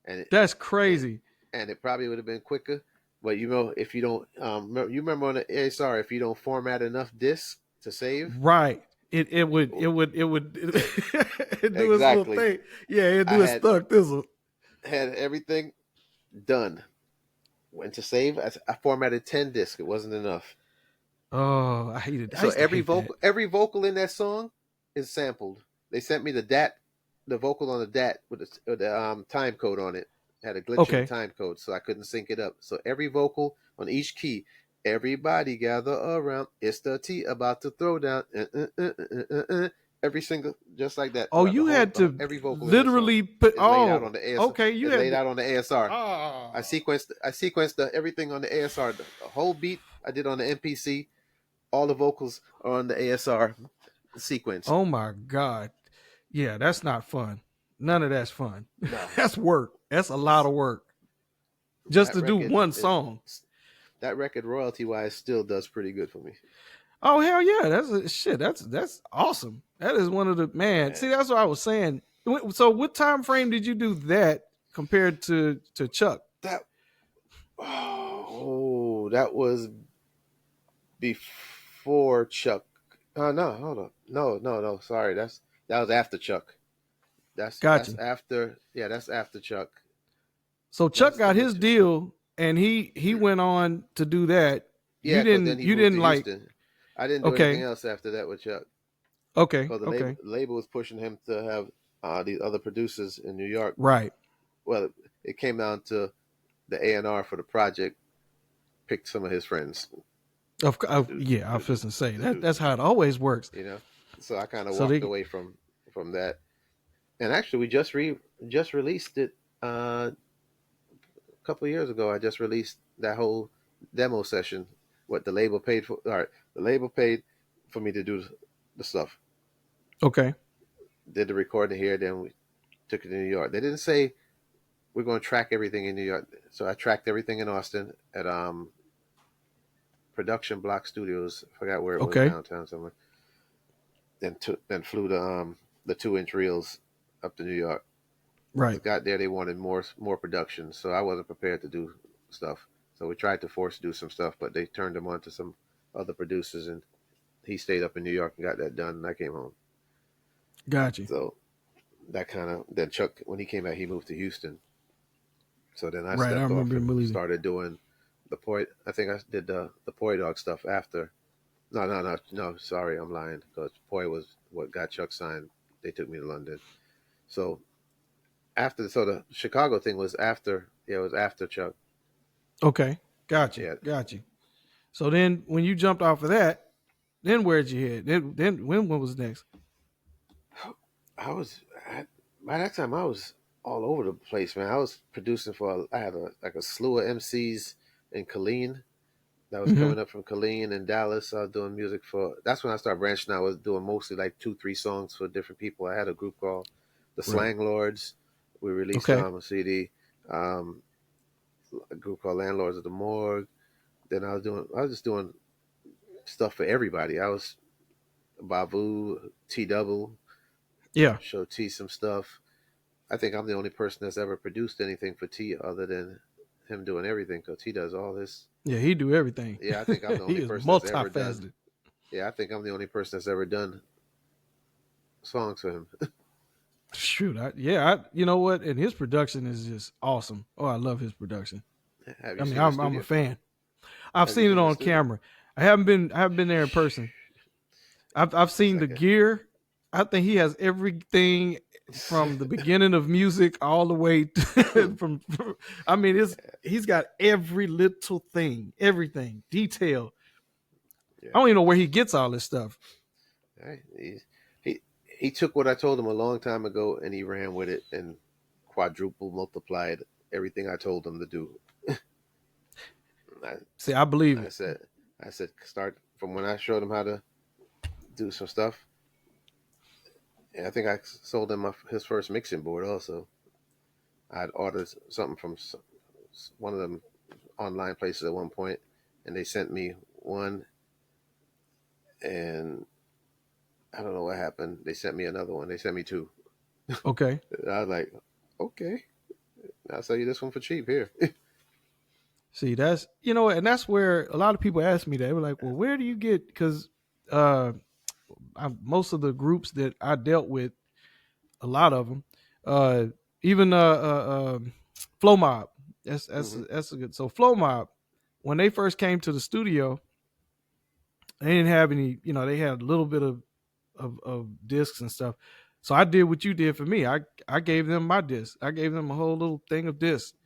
And that's crazy. And it probably would have been quicker. But if you don't, you remember on the ASR, if you don't format enough discs to save, right? It would do its little thing. Yeah, it do its stuck thistle. Had everything done. Went to save. I formatted 10 discs. It wasn't enough. Oh, I hated. So every vocal in that song is sampled. They sent me the vocal on the DAT with the time code on it. Had a glitch in the time code, so I couldn't sync it up. So every vocal on each key, everybody gather around. It's the T about to throw down. Every single, just like that. Oh, you had to every vocal literally put laid out on the ASR. Okay, you had laid out on the ASR. I sequenced everything on the ASR. The whole beat I did on the MPC. All the vocals are on the ASR sequence. Oh my God. Yeah, that's not fun. None of that's fun. No. That's work. That's a lot of work. Just to do one song. That record, royalty-wise, still does pretty good for me. Oh, hell yeah. That's awesome. That is one of the, man. See, that's what I was saying. So what time frame did you do that compared to Chuck? That was before Chuck. No, hold on. No. Sorry. That was after Chuck. Gotcha. That's after Chuck. So Chuck got his deal, and he went on to do that. Yeah, because then he moved to Houston. I didn't do anything okay, else after that with Chuck. okay, Because the label was pushing him to have these other producers in New York. right. Well, it came down to the A&R for the project picked some of his friends. Yeah, I was just gonna say that's how it always works. You know, so I kind of walked away from that. And actually, we just released it a couple of years ago. I just released that whole demo session. What the label paid for? All right, the label paid for me to do the stuff. Okay. Did the recording here, then we took it to New York. They didn't say we're going to track everything in New York, so I tracked everything in Austin at Production Block Studios. I forgot where it was, downtown somewhere. Then flew the 2-inch reels up to New York. Right. Got there, they wanted more production, so I wasn't prepared to do stuff. So we tried to force do some stuff, but they turned him on to some other producers, and he stayed up in New York and got that done, and I came home. Gotcha. So that kind of, then Chuck, when he came back, he moved to Houston. So then I Right, stepped off and started doing the Poi. I think I did the Poi Dog stuff after. No, sorry, I'm lying, because Poi was what got Chuck signed. They took me to London. So the Chicago thing was after, it was after Chuck. Okay, gotcha. Yeah. Gotcha. So then, when you jumped off of that, then where'd you head? Then when was next? By that time I was all over the place, man. I was producing I had a slew of MCs in Killeen that was coming up from Killeen and Dallas. I was doing music that's when I started branching out. I was doing mostly like 2-3 songs for different people. I had a group called the Slang Lords. We released a CD. A group called Landlords of the Morgue. Then I was just doing stuff for everybody. I was Bavu, T-Double. Yeah. Show T some stuff. I think I'm the only person that's ever produced anything for T other than him doing everything, because T does all this. Yeah, he do everything. Yeah, I think I'm the only person that's ever done. Yeah, I think I'm the only person that's ever done songs for him. Shoot, you know what? And his production is just awesome. Oh, I love his production. I'm a fan. I've seen it on camera. I haven't been there in person. I've seen the gear. I think he has everything from the beginning of music all the way to, he's got every little thing, everything, detail. Yeah. I don't even know where he gets all this stuff. He took what I told him a long time ago and he ran with it and multiplied everything I told him to do. I believe it. I said, start from when I showed him how to do some stuff. And I think I sold him his first mixing board also. I had ordered something from one of them online places at one point, and they sent me one, and I don't know what happened. They sent me another one. They sent me 2. Okay. I was like, okay, I'll sell you this one for cheap here. See, that's, and that's where a lot of people ask me that. They were like, well, where do you get, because most of the groups that I dealt with, a lot of them, even Flow Mob, that's a good. So Flow Mob, when they first came to the studio, they didn't have any, they had a little bit of discs and stuff. So I did what you did for me. I gave them my disc. I gave them a whole little thing of discs,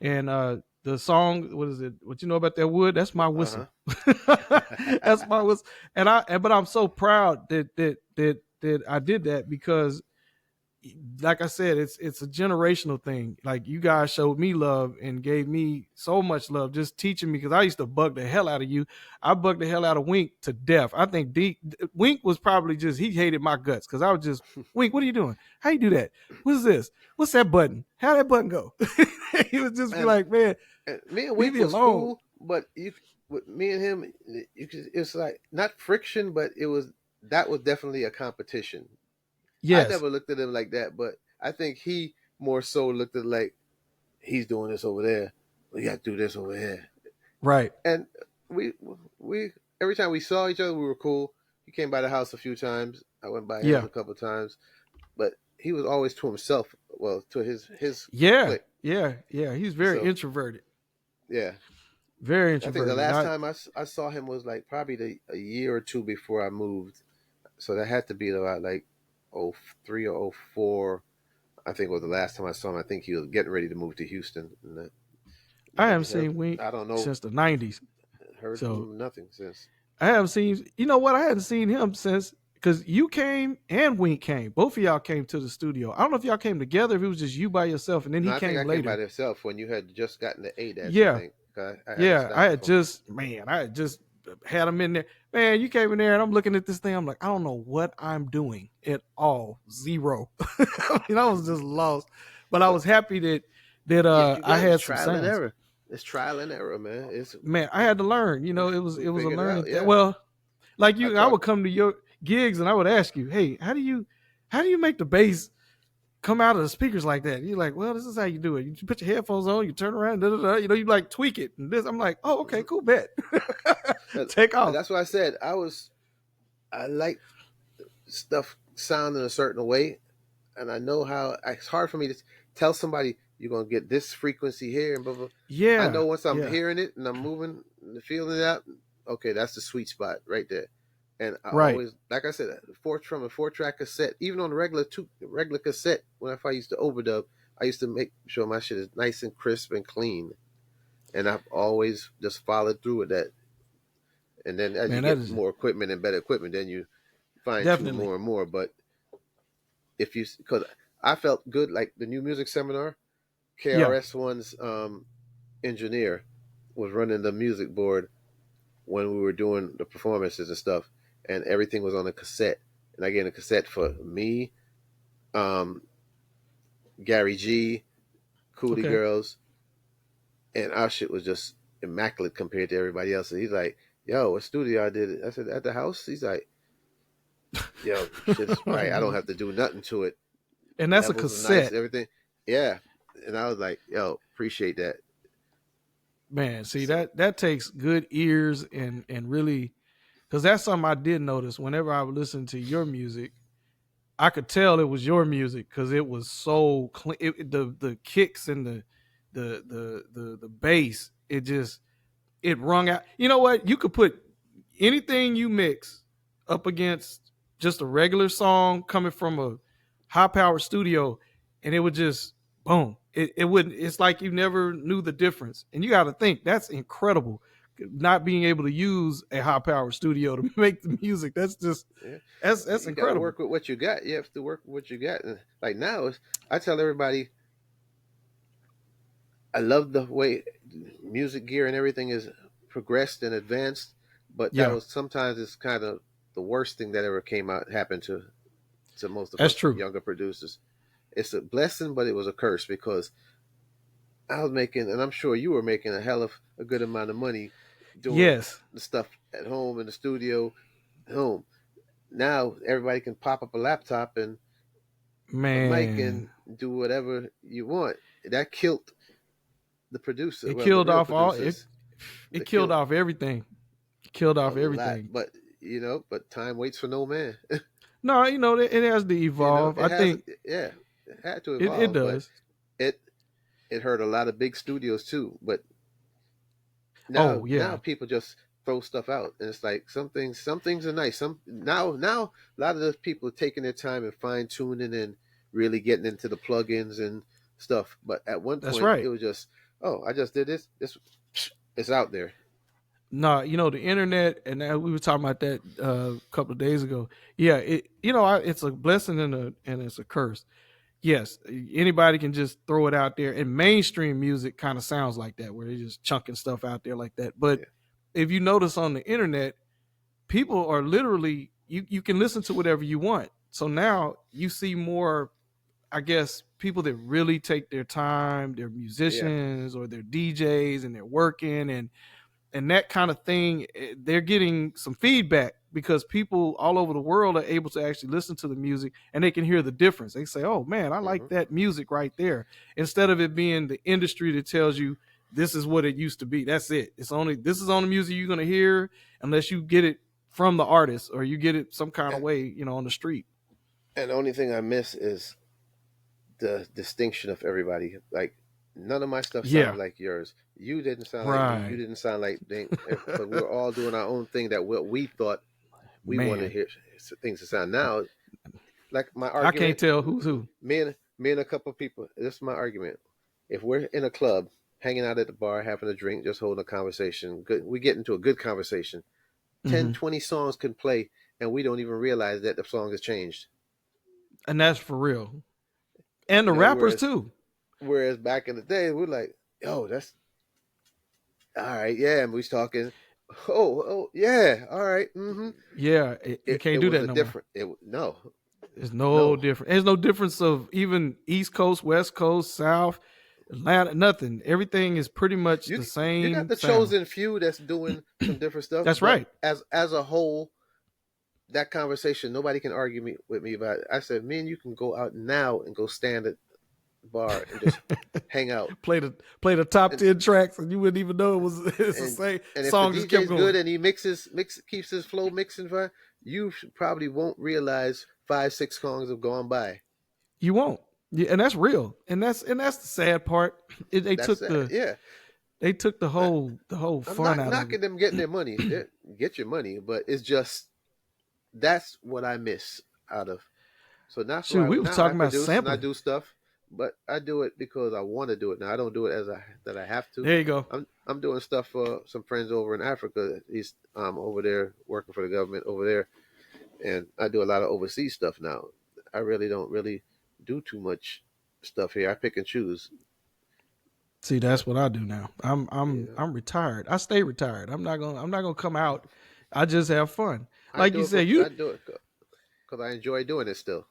and the song, what is it? What you know about that wood? That's my whistle. That's my whistle. But I'm so proud that I did that, because, like I said, it's a generational thing. Like, you guys showed me love and gave me so much love, just teaching me, because I used to bug the hell out of you. I bugged the hell out of Wink to death. I think Wink was probably he hated my guts, because I was just, Wink, what are you doing? How you do that? What's this? What's that button? How that button go? He would just be like, man, me and Wink was cool, but with me and him, it's like not friction, but that was definitely a competition. Yes. I never looked at him like that, but I think he more so looked at it like, he's doing this over there, we got to do this over here. Right. And we every time we saw each other, we were cool. He came by the house a few times. I went by him a couple of times, but he was always to himself. Well, to his Yeah, clique. yeah. He's very So introverted. yeah, Very I think the introverted. last time I saw him was like probably a year or two before I moved. So that had to be about like 03 or 04. I think was the last time I saw him. I think he was getting ready to move to Houston. And I haven't never, seen Wink I don't know, since the '90s. heard from So him nothing since. I haven't seen. You know what? I hadn't seen him since because you came and Wink came. Both of y'all came to the studio. I don't know if y'all came together. If it was just you by yourself, and then No, he I think came I came by later. himself when you had just gotten the ADAS, I Yeah, think. I had a yeah. I stop had from. just had him in there. Man, you came in there, and I'm looking at this thing. I'm like, I don't know what I'm doing at all. Zero. I mean, I was just lost. But I But was happy that yeah, you I got it's had some trial and sounds. error. It's trial and error, man. It's Man, I had to learn. You know, we it was a figured it learning out. thing. Yeah, Well, like I I talked. would come to your gigs and I would ask you, hey, how do you make the bass come out of the speakers like that? You're like, well, this is how you do it. You put your headphones on, you turn around, you know, you like tweak it. And this, I'm like, oh, okay, Mhm. cool, bet. But Take off. that's why I said I like stuff sounding a certain way, and I know how it's hard for me to tell somebody you're gonna get this frequency here and blah blah. I Yeah, know once I'm yeah, hearing it and I'm moving and feeling it out, okay, that's the sweet spot right there. And I right. always, like I said, from a 4-track cassette, even on the regular cassette, when I used to overdub, I used to make sure my shit is nice and crisp and clean. And I've always just followed through with that. And then as you Man, that get is more equipment and better equipment, then you fine tune definitely. more and more. But because I felt good, like the new music seminar, Yeah. KRS One's engineer was running the music board when we were doing the performances and stuff, and everything was on a cassette. And I gave a cassette for me, um, Gary G, Cootie Okay. Girls, and our shit was just immaculate compared to everybody else. And he's like, "Yo, what studio I did it?" I said, "At the house." He's like, "Yo, shit's right. I don't have to do nothing to it. And that's a Levels are nice, cassette. everything." Yeah, and I was like, "Yo, appreciate that." Man, see So, that takes good ears and really because that's something I did notice whenever I would listen to your music. I could tell it was your music because it was so clean. The kicks and the bass, it rung out. You know what? You could put anything you mix up against just a regular song coming from a high powered studio, and it would just boom. It wouldn't. It's like you never knew the difference. And you got to think that's incredible. Not being able to use a high powered studio to make the music. That's just yeah, that's you got to incredible. work with what you got. You have to work with what you got. And like now, I tell everybody, I love the way music gear and everything is progressed and advanced, but that Yeah, was sometimes it's kind of the worst thing that ever came out happened to most of that's us true. younger producers. It's a blessing, but it was a curse because I was making, and I'm sure you were making a hell of a good amount of money doing Yes, the stuff at home in the studio, at home. Now everybody can pop up a laptop and a mic man. and do whatever you want. That killed the producer, It well, the killed real off all it. producers. It They killed killed off everything. It killed a off lot, everything. but but time waits for no man. No, you know it has to evolve. I It has, think yeah, it had to it evolve, but does. it it hurt a lot of big studios too. But Oh now yeah, people just throw stuff out, and it's like some things are nice. Some now a lot of those people are taking their time and fine tuning and really getting into the plugins and stuff. But at one that's point, right. it was just, oh, I just did this. This it's out there. No, you know the internet, and we were talking about that a couple of days ago. Yeah, it's a blessing and it's a curse. Yes, anybody can just throw it out there, and mainstream music kind of sounds like that, where they're just chunking stuff out there like that. But Yeah. if you notice on the internet, people are literally you can listen to whatever you want. So now you see more, I guess, people that really take their time, they're Yeah. musicians or they're DJs and they're working and that kind of thing. They're getting some feedback because people all over the world are able to actually listen to the music and they can hear the difference. They say, oh man, I like Hmm. that music right there, instead of it being the industry that tells you this is what it used to be. That's it. This is on the music you're going to hear unless you get it from the artist or you get it some kind of And way, on the street. and the only thing I miss is the distinction of everybody. Like none of my stuff sounded like yours. You didn't sound like me. You didn't sound like they, but we were all doing our own thing that what we thought we wanted to hear things to sound. Now, like my argument, I can't tell who's who. Me and a couple of people. This is my argument. If we're in a club, hanging out at the bar, having a drink, just holding a conversation, we get into a good conversation. 10, 20 songs can play, and we don't even realize that the song has changed. And that's for real. And the rappers too. Whereas back in the day, we're like, yo, that's all right. Yeah. And we was talking. Oh, yeah. All right. Mm-hmm. Yeah. You can't do that no different. No. There's no difference. There's no difference of even East Coast, West Coast, South, Atlanta, nothing. Everything is pretty much the same. You got the chosen few that's doing some different stuff. That's right. As a whole, that conversation, nobody can argue with me about it. I said, me and you can go out now and go stand at the bar and just hang out. Play the top 10 tracks, and you wouldn't even know it was the same and song. If the DJ's good and he keeps his flow mixing fine, you probably won't realize 5-6 songs have gone by. You won't. Yeah, and that's real. And that's the sad part. They took the whole fun out of it. I'm not knocking them getting their money. Get your money, but it's just that's what I miss out of. So now we were talking about sampling. I do stuff, but I do it because I want to do it. Now I don't do it that I have to. There you go. I'm doing stuff for some friends over in Africa. He's over there working for the government over there, and I do a lot of overseas stuff now. I really don't do too much stuff here. I pick and choose. See, that's what I do now. I'm retired. I stay retired. I'm not gonna come out. I just have fun. Like you said, I do it because I enjoy doing it still.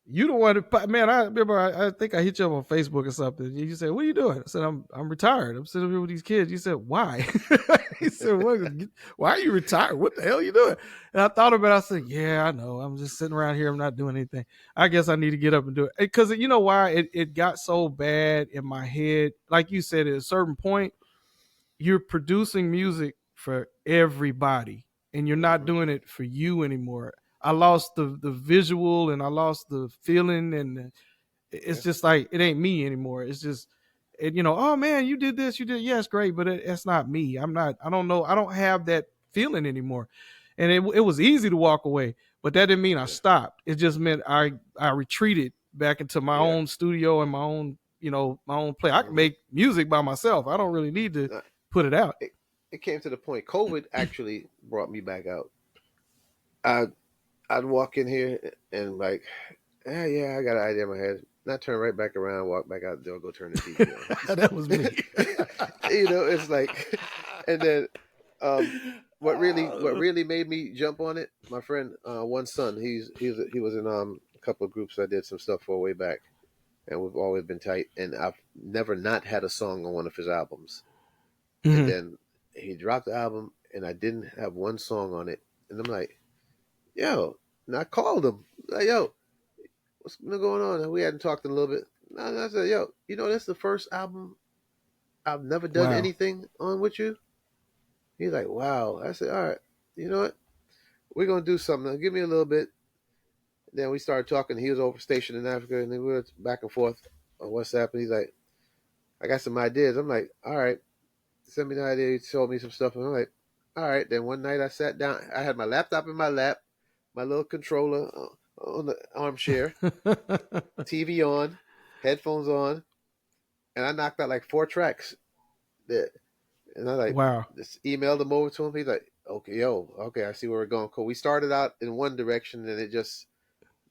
You don't want to, man. I remember. I think I hit you up on Facebook or something. You said, "What are you doing?" I said, "I'm retired. I'm sitting here with these kids." You said, "Why?" He said, "Why are you retired? What the hell are you doing?" And I thought about it. I said, "Yeah, I know. I'm just sitting around here. I'm not doing anything. I guess I need to get up and do it." Because you know why? It got so bad in my head. Like you said, at a certain point, you're producing music for everybody, and you're not doing it for you anymore. I lost the visual, and I lost the feeling, and it's just like it ain't me anymore. It's just, oh man, you did this, you did, yeah, it's great, but it's not me. I don't know, I don't have that feeling anymore. And it was easy to walk away, but that didn't mean I stopped. It just meant I retreated back into my own studio and my own play. I can make music by myself. I don't really need to put it out. It came to the point. COVID actually brought me back out. I'd walk in here and like, yeah, I got an idea in my head. And I turn right back around, walk back out the door, go turn the TV on. That was me. It's like, and then what really made me jump on it, my friend, one son, he was in a couple of groups I did some stuff for way back, and we've always been tight. And I've never not had a song on one of his albums. Mm-hmm. And then he dropped the album, and I didn't have one song on it, and I'm like, yo, and I called him. Like, yo, what's going on? And we hadn't talked in a little bit. And I said, yo, that's the first album I've never done anything on with you. He's like, wow. I said, all right, you know what? We're going to do something. Now, give me a little bit. Then we started talking. He was over stationed in Africa, and then we were back and forth on WhatsApp. And he's like, I got some ideas. I'm like, all right, send me the idea. He showed me some stuff. And I'm like, all right. Then one night I sat down. I had my laptop in my lap, my little controller on the armchair, TV on, headphones on, and I knocked out like 4 tracks. And I like, wow. Just emailed them over to him. He's like, okay, I see where we're going. Cool. We started out in one direction, and it just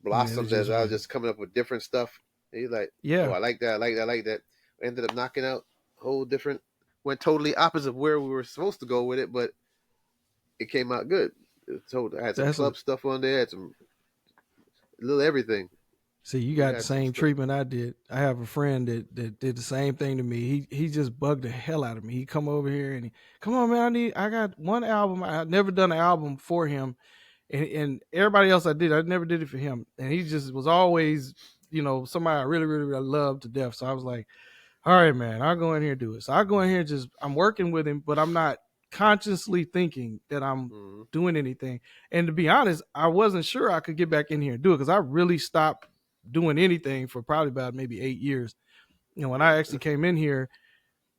blossomed as I was just coming up with different stuff. And he's like, yeah, I like that. I ended up knocking out a whole different, went totally opposite of where we were supposed to go with it, but it came out good. I had some club stuff on there, had some little everything. See, you got the same treatment I did. I have a friend that did the same thing to me. He just bugged the hell out of me. He come over here and come on, man, I got one album. I had never done an album for him, and everybody else I never did it for him. And he just was always, somebody I really, really, really loved to death. So I was like, all right, man, I'll go in here and do it. So I go in here and I'm working with him, but I'm not consciously thinking that I'm doing anything. And to be honest, I wasn't sure I could get back in here and do it because I really stopped doing anything for probably about maybe 8 years. When I actually came in here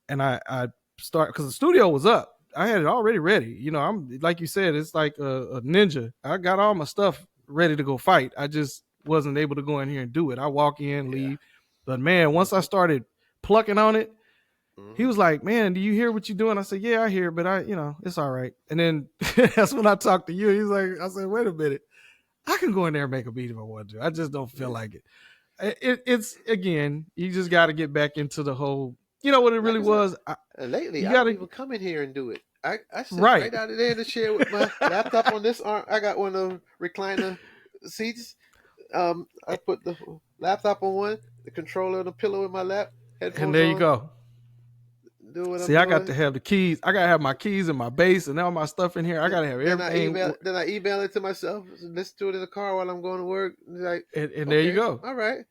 and I started, because the studio was up, I had it already ready. I'm like you said, it's like a ninja. I got all my stuff ready to go fight. I just wasn't able to go in here and do it. I walk in, leave. But man, once I started plucking on it, he was like, "Man, do you hear what you're doing?" I said, "Yeah, I hear, but it's all right." And then that's when I talked to you. He's like, I said, "Wait a minute, I can go in there and make a beat if I want to. I just don't feel like it." It's again, you just got to get back into the whole. You know what it really was. Lately, I gotta, don't even come in here and do it. I sit right out of there in the chair with my laptop on this arm. I got one of them recliner seats. I put the laptop on one, the controller on the pillow in my lap, headphones and there you on, go. Do what See, I'm I doing. got to have the keys. I got to have my keys and my bass and all my stuff in here. I got to have everything. Then I email it to myself, listen to it in the car while I'm going to work. Like, and there you go. All right.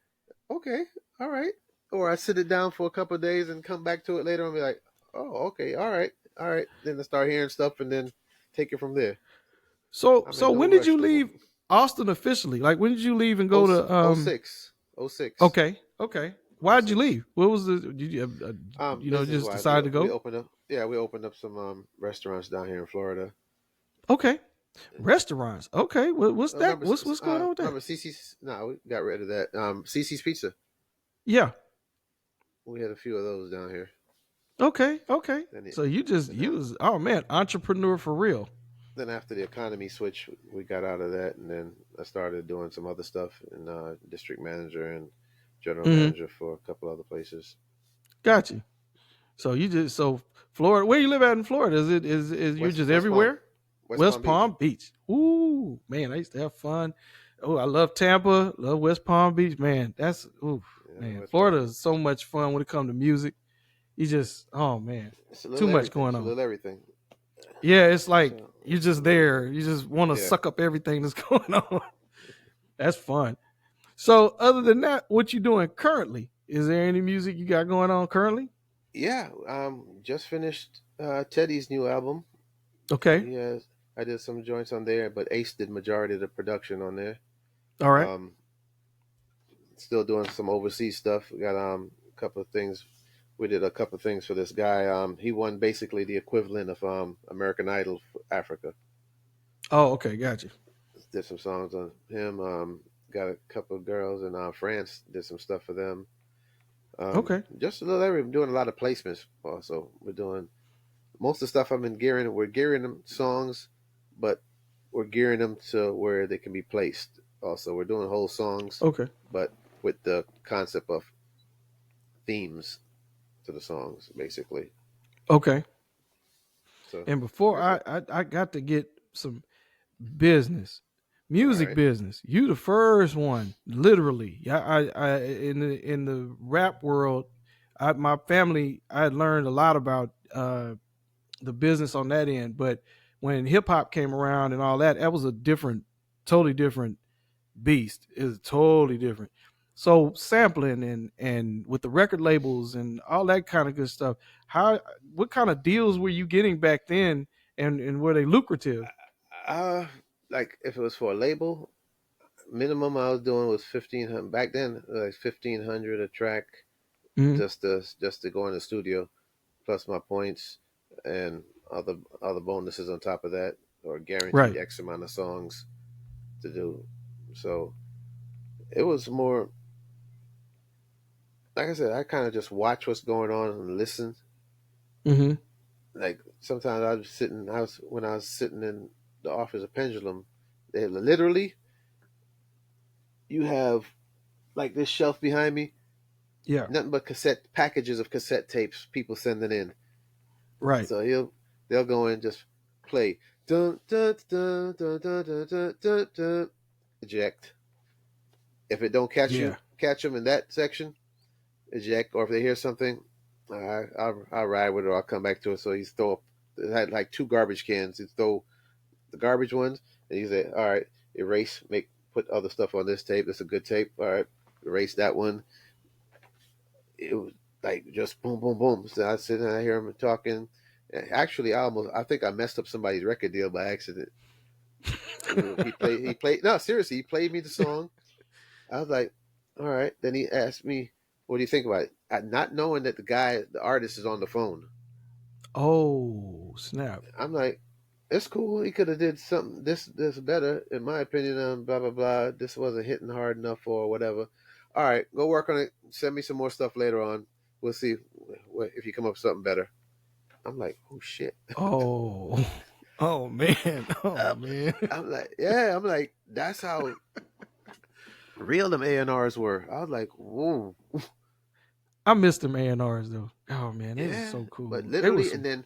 Okay. All right. Or I sit it down for a couple of days and come back to it later and be like, oh, okay. All right. All right. Then I start hearing stuff and then take it from there. So when did you leave Austin officially? Like, when did you leave and go to 06. Okay. Why did you leave? What was the? Did you just decide to go? We opened up some restaurants down here in Florida. Okay, restaurants. Okay, what's that? What's going on with that? Remember CC's? No, we got rid of that. CC's Pizza. Yeah, we had a few of those down here. Okay. So you was entrepreneur for real. Then after the economy switch, we got out of that, and then I started doing some other stuff in district manager and general manager for a couple other places. Got you. So Florida. Where you live at in Florida? Is you just everywhere? West Palm Beach. Ooh, man, I used to have fun. Oh, I love Tampa. Love West Palm Beach, man. That's man. Florida is so much fun when it comes to music. You just too much going on. It's a little everything. Yeah, it's like you're just there. You just want to suck up everything that's going on. That's fun. So other than that, what you doing currently? Is there any music you got going on currently? Yeah, just finished Teddy's new album. Okay. Yes, I did some joints on there, but Ace did majority of the production on there. All right. Still doing some overseas stuff. We got a couple of things. We did a couple of things for this guy. He won basically the equivalent of American Idol for Africa. Oh, okay, gotcha. Did some songs on him. Got a couple of girls in France. Did some stuff for them. Okay. Just a little everything. Doing a lot of placements. Also, we're doing most of the stuff I've been gearing. We're gearing them songs, but we're gearing them to where they can be placed. Also, we're doing whole songs. Okay. But with the concept of themes to the songs, basically. Okay. So, and before I got to get some music business. You the first one, literally. I in the rap world, my family, I had learned a lot about the business on that end. But when hip hop came around and all that, that was a totally different beast. It was totally different. So sampling and with the record labels and all that kind of good stuff, what kind of deals were you getting back then, and were they lucrative? Like if it was for a label, minimum I was doing was $1,500 back then. Like $1,500 a track, just to go in the studio, plus my points and other bonuses on top of that, or guaranteed X amount of songs to do. So it was more. Like I said, I kind of just watch what's going on and listen. Mm-hmm. Like sometimes when I was sitting in the office of Pendulum, they literally, you have like this shelf behind me. Yeah. Nothing but packages of cassette tapes people sending in. Right. So they'll go in, just play. Dun, dun, dun, dun, dun, dun, dun, dun, dun. Eject. If it don't catch them in that section, eject. Or if they hear something, I'll ride with it, or I'll come back to it. So he's it had like 2 garbage cans. He'd throw the garbage ones, and he say, all right, erase, put other stuff on this tape. That's a good tape. All right, erase that one. It was like just boom, boom, boom. So I sit and I hear him talking. Actually, I think I messed up somebody's record deal by accident. He played. No, seriously, he played me the song. I was like, All right. Then he asked me, "What do you think about it?" Not knowing that the artist, is on the phone. Oh, snap. I'm like, "It's cool. He could have did something this better, in my opinion. Blah blah blah. This wasn't hitting hard enough or whatever. All right, go work on it. Send me some more stuff later on. We'll see if you come up with something better." I'm like, "Oh shit." Oh, oh man, oh man. I'm like, yeah. I'm like, that's how real them A&Rs were. I was like, whoa. I missed them A&Rs though. Oh man, they Yeah, was so cool. but They literally, was and then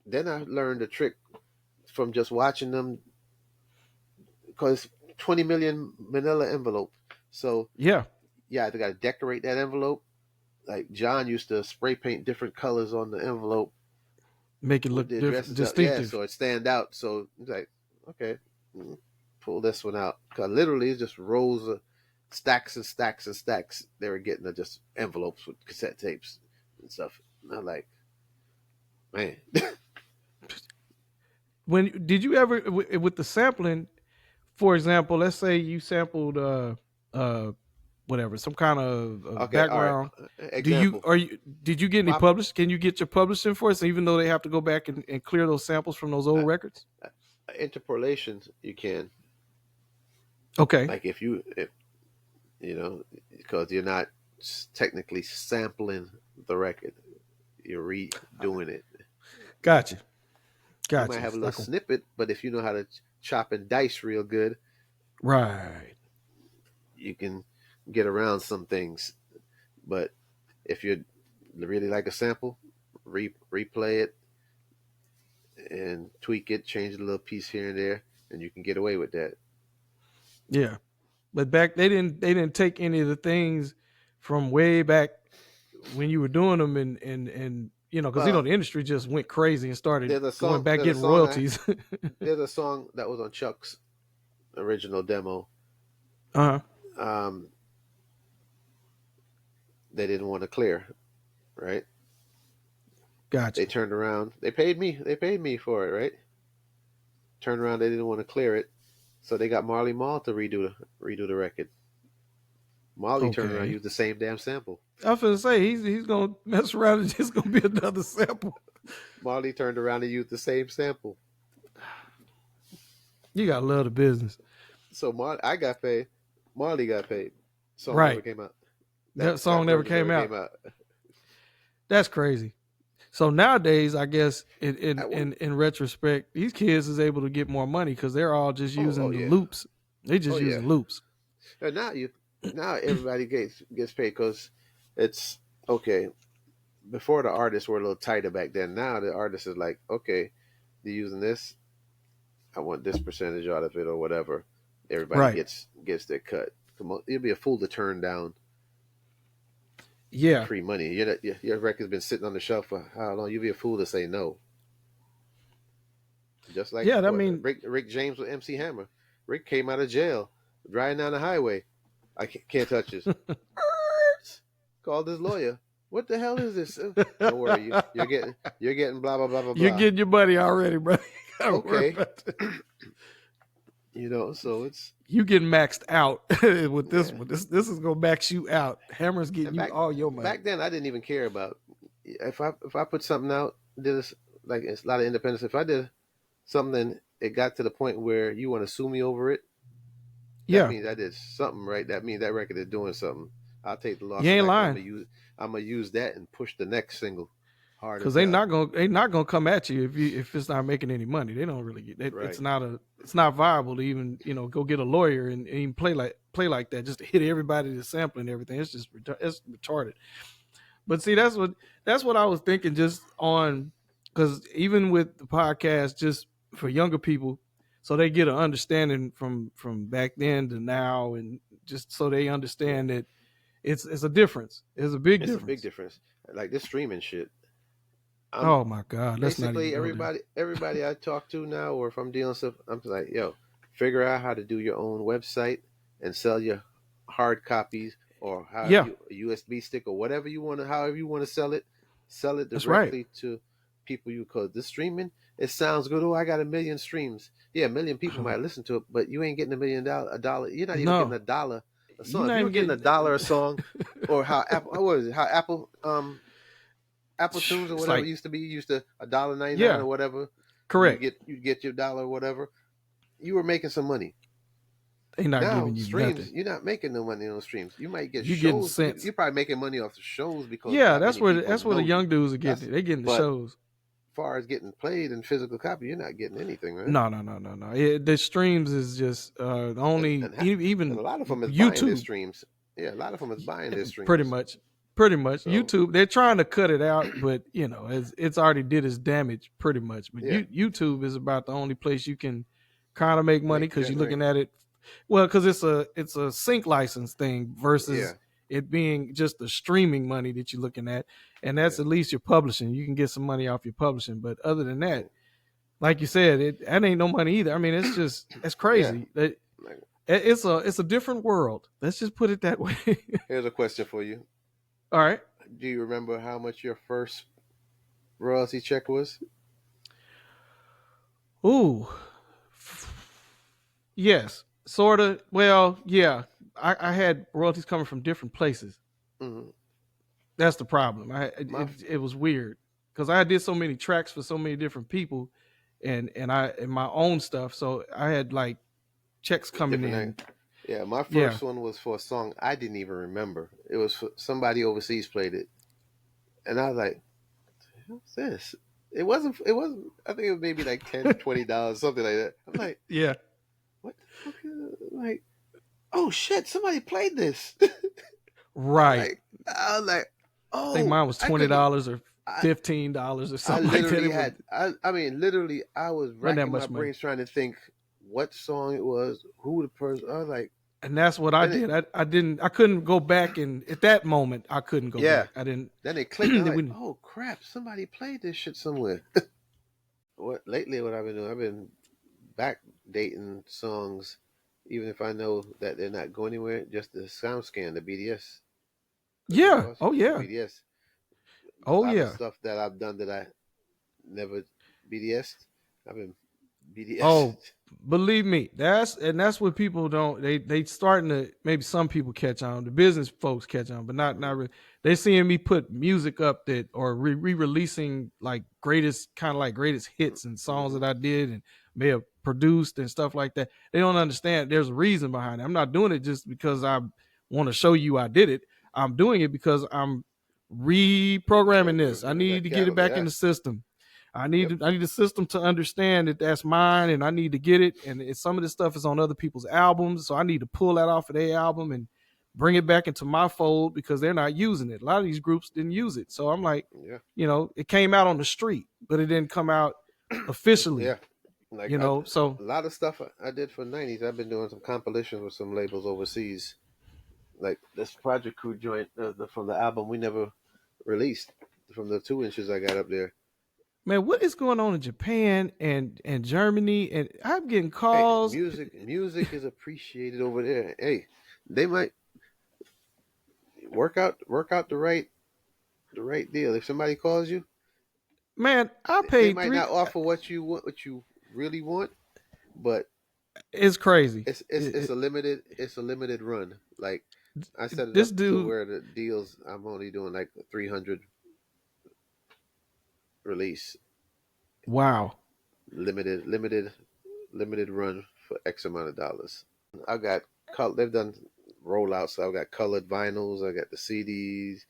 then I learned a trick from just watching them, because 20 million manila envelope. So yeah, yeah, they got to decorate that envelope. Like John used to spray paint different colors on the envelope make it with look the different, addresses up. Yeah, distinctive. so it stand out. So it's like, okay, pull this one out, because literally it's just rows of stacks and stacks and stacks. They were getting just envelopes with cassette tapes and stuff. And I'm like, man. When did you ever with the sampling? For example, let's say you sampled whatever, some kind of Okay, background. all right. Example. Did you get any published? Can you get your publishing for it? So even though they have to go back and clear those samples from those old records? Interpolations, you can. Okay. Like if you because you're not technically sampling the record, you're redoing it. Gotcha. You might have a little snippet, but if you know how to chop and dice real good, right, you can get around some things. But if you really like a sample, replay it and tweak it, change a little piece here and there, and you can get away with that. Yeah, but back they didn't take any of the things from way back when you were doing them, and because the industry just went crazy and started going back getting royalties. There's a song that was on Chuck's original demo. They didn't want to clear, right? Gotcha. They turned around. They paid me for it, right? Turned around. They didn't want to clear it, so they got Marley Marl to redo the record. Marley turned around and used the same damn sample. I was going to say he's gonna mess around and just gonna be another sample. Marley turned around and used the same sample. You gotta love the business. So I got paid. Marley got paid. Song right. never came out. That song never came out. That's crazy. So nowadays, I guess in retrospect, these kids is able to get more money because they're all just using the loops. They just using loops. And now everybody gets paid because it's okay. Before the artists were a little tighter back then. Now the artist is like, okay, they're using this. I want this percentage out of it or whatever. Everybody gets their cut. Come on, it'd be a fool to turn down. Yeah, free money. Your record's been sitting on the shelf for how long? You'd be a fool to say no. Just like Rick James with MC Hammer. Rick came out of jail, driving down the highway. I can't touch this. Called his lawyer. What the hell is this? Don't worry, you're getting blah blah blah blah blah. You're getting your money already, bro. Okay. So it's you getting maxed out with this one. This is gonna max you out. Hammer's getting you all your money. Back then, I didn't even care about if I put something out. It's a lot of independence. If I did something, it got to the point where you want to sue me over it. That means I did something right. That means that record is doing something. I'll take the loss. You ain't lying. I'm gonna use that and push the next single harder. Because they not gonna come at you if it's not making any money. They don't really get it. Right. It's not viable to even go get a lawyer and even play like that just to hit everybody to sample and everything. It's just it's retarded. But see, that's what I was thinking just on, because even with the podcast, just for younger people, so they get an understanding from back then to now, and just so they understand that it's a difference. It's a big difference. It's a big difference. Like this streaming shit. Oh my God! Basically, everybody I talk to now, or if I'm dealing with stuff, I'm like, yo, figure out how to do your own website and sell your hard copies, or a USB stick, or whatever you want to, however you want to sell it directly to people. Because this streaming, it sounds good. Oh, I got 1 million streams. Yeah, 1 million people might listen to it, but you ain't getting $1 million. You're not even getting $1 a song. If you were getting $1 a song, or how Apple Apple Tunes or whatever used to be, used to $1.99 or whatever. Correct. You get your dollar or whatever. You were making some money. They're not now, giving you streams, nothing. You're not making no money on streams. You might get you're shows. Getting cents. You're probably making money off the shows because that's where the young dudes are getting. They're getting the shows. As far as getting played in physical copy, you're not getting anything, right? No. The streams is just only even and a lot of them is YouTube buying their streams. Yeah, a lot of them is buying their streams. Pretty much. So, YouTube, they're trying to cut it out, but it's already did its damage pretty much. But YouTube is about the only place you can kind of make money because you're looking at it. Well, because it's a sync license thing versus it being just the streaming money that you're looking at, and that's at least your publishing. You can get some money off your publishing, but other than that, like you said, that ain't no money either. I mean, it's crazy. It's a different world. Let's just put it that way. Here's a question for you. All right. Do you remember how much your first royalty check was? Ooh. Yes. Sort of. Well, yeah. I had royalties coming from different places. Mm-hmm. That's the problem. It was weird because I did so many tracks for so many different people, and my own stuff. So I had like checks coming in. Yeah, my first one was for a song I didn't even remember. It was for somebody overseas played it, and I was like, "What's this?" It wasn't. I think it was maybe like $10, $20, something like that. I'm like, "Yeah, what the fuck is it?" Like, oh shit, somebody played this. Right. I was like, oh, I think mine was $20 or $15 or something like that. Literally, I was racking my brains trying to think what song it was, who the person. I was like, and that's what I did. I couldn't go back, and at that moment, I couldn't go back. I didn't. Then it clicked. Like, oh crap! Somebody played this shit somewhere. What I've been doing? I've been backdating songs, even if I know that they're not going anywhere. Just the sound scan, the BDS. Yeah. Oh yeah. BDS. Oh yeah. Stuff that I've done that I never BDS'd. I've been BDS. Oh, believe me, that's what people don't. They starting to, maybe some people catch on. The business folks catch on, but not really. They seeing me put music up that or re-releasing like greatest hits and songs that I did and may have produced and stuff like that. They don't understand. There's a reason behind it. I'm not doing it just because I want to show you I did it. I'm doing it because I'm reprogramming this. I need to get it back in the system. I need the system to understand that that's mine, and I need to get it. And some of this stuff is on other people's albums, so I need to pull that off of their album and bring it back into my fold because they're not using it. A lot of these groups didn't use it, so I'm like, it came out on the street, but it didn't come out officially. Yeah, so a lot of stuff I did for '90s. I've been doing some compilations with some labels overseas, like this Project Crew joint from the album we never released, from the 2 inches I got up there. Man, what is going on in Japan and Germany? And I'm getting calls. Hey, music is appreciated over there. Hey, they might work out the right deal. If somebody calls you, man, I paid. They might not offer what you want, what you really want, but it's crazy. It's a limited run. Like I said, this dude, to where the deals, I'm only doing like 300 release. Wow. Limited run for X amount of dollars. I've got they've done rollouts. So I've got colored vinyls. I got the CDs.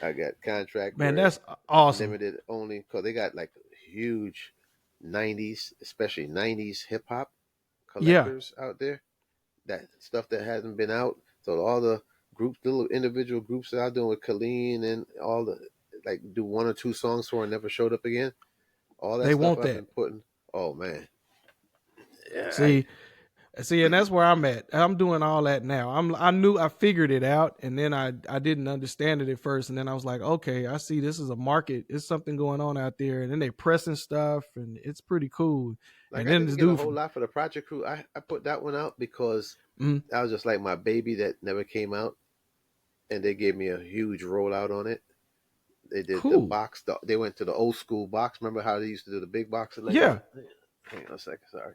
I got contract. Man, that's awesome. Limited only because they got like huge 90s, especially 90s hip hop collectors out there. That stuff that hasn't been out. So all the groups, the little individual groups that I'm doing with Colleen and all the, like, do 1 or 2 songs for and never showed up again. All that they stuff want I've that. been putting. Oh man. Yeah. See, and that's where I'm at. I'm doing all that now. I figured it out, and then I didn't understand it at first, and then I was like, okay, I see this is a market. There's something going on out there, and then they pressing stuff, and it's pretty cool. Like, and then I didn't get a whole lot for the Project Crew. I put that one out because that was just like my baby that never came out, and they gave me a huge rollout on it. They did the box. They went to the old school box. Remember how they used to do the big box? Like yeah. Hang on a second. Sorry.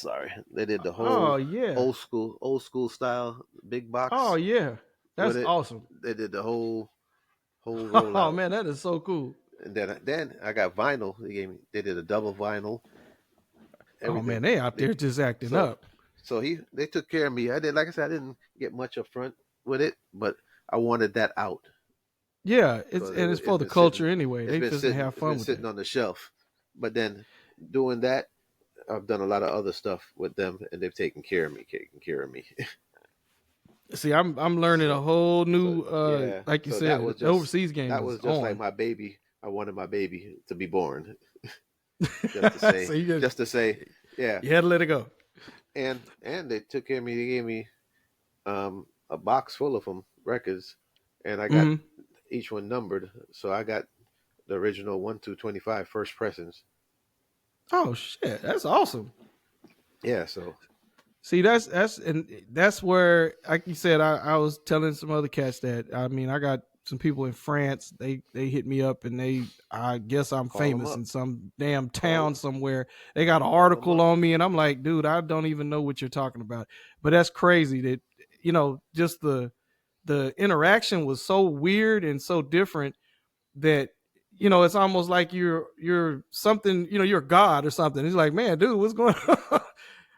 Sorry, they did the whole Oh yeah. old school style big box. Oh yeah. That's with it. awesome. They did the whole Oh rollout. man, that is so cool. And then I got vinyl. They did a double vinyl. Oh Everything. man, they out there just acting up. So they took care of me. Like I said, I didn't get much up front with it, but I wanted that out. Yeah, it's for the culture anyway. They just have fun with it. Sitting on the shelf. But then doing that, I've done a lot of other stuff with them, and they've taken care of me. See, I'm learning a whole new, like you said, was overseas game. That was just like my baby. I wanted my baby to be born. Just to say, So just to say, yeah. You had to let it go. And they took care of me. They gave me a box full of them records, and I got each one numbered. So I got the original 1 through 25 first pressings. Oh shit, that's awesome. Yeah. So see, that's where, like you said, I was telling some other cats that I got some people in France. They hit me up and I guess I'm famous in some damn town somewhere. They got an article on me and I'm like, dude, I don't even know what you're talking about. But that's crazy that just the interaction was so weird and so different that it's almost like you're something, you're God or something. It's like, man, dude, what's going on?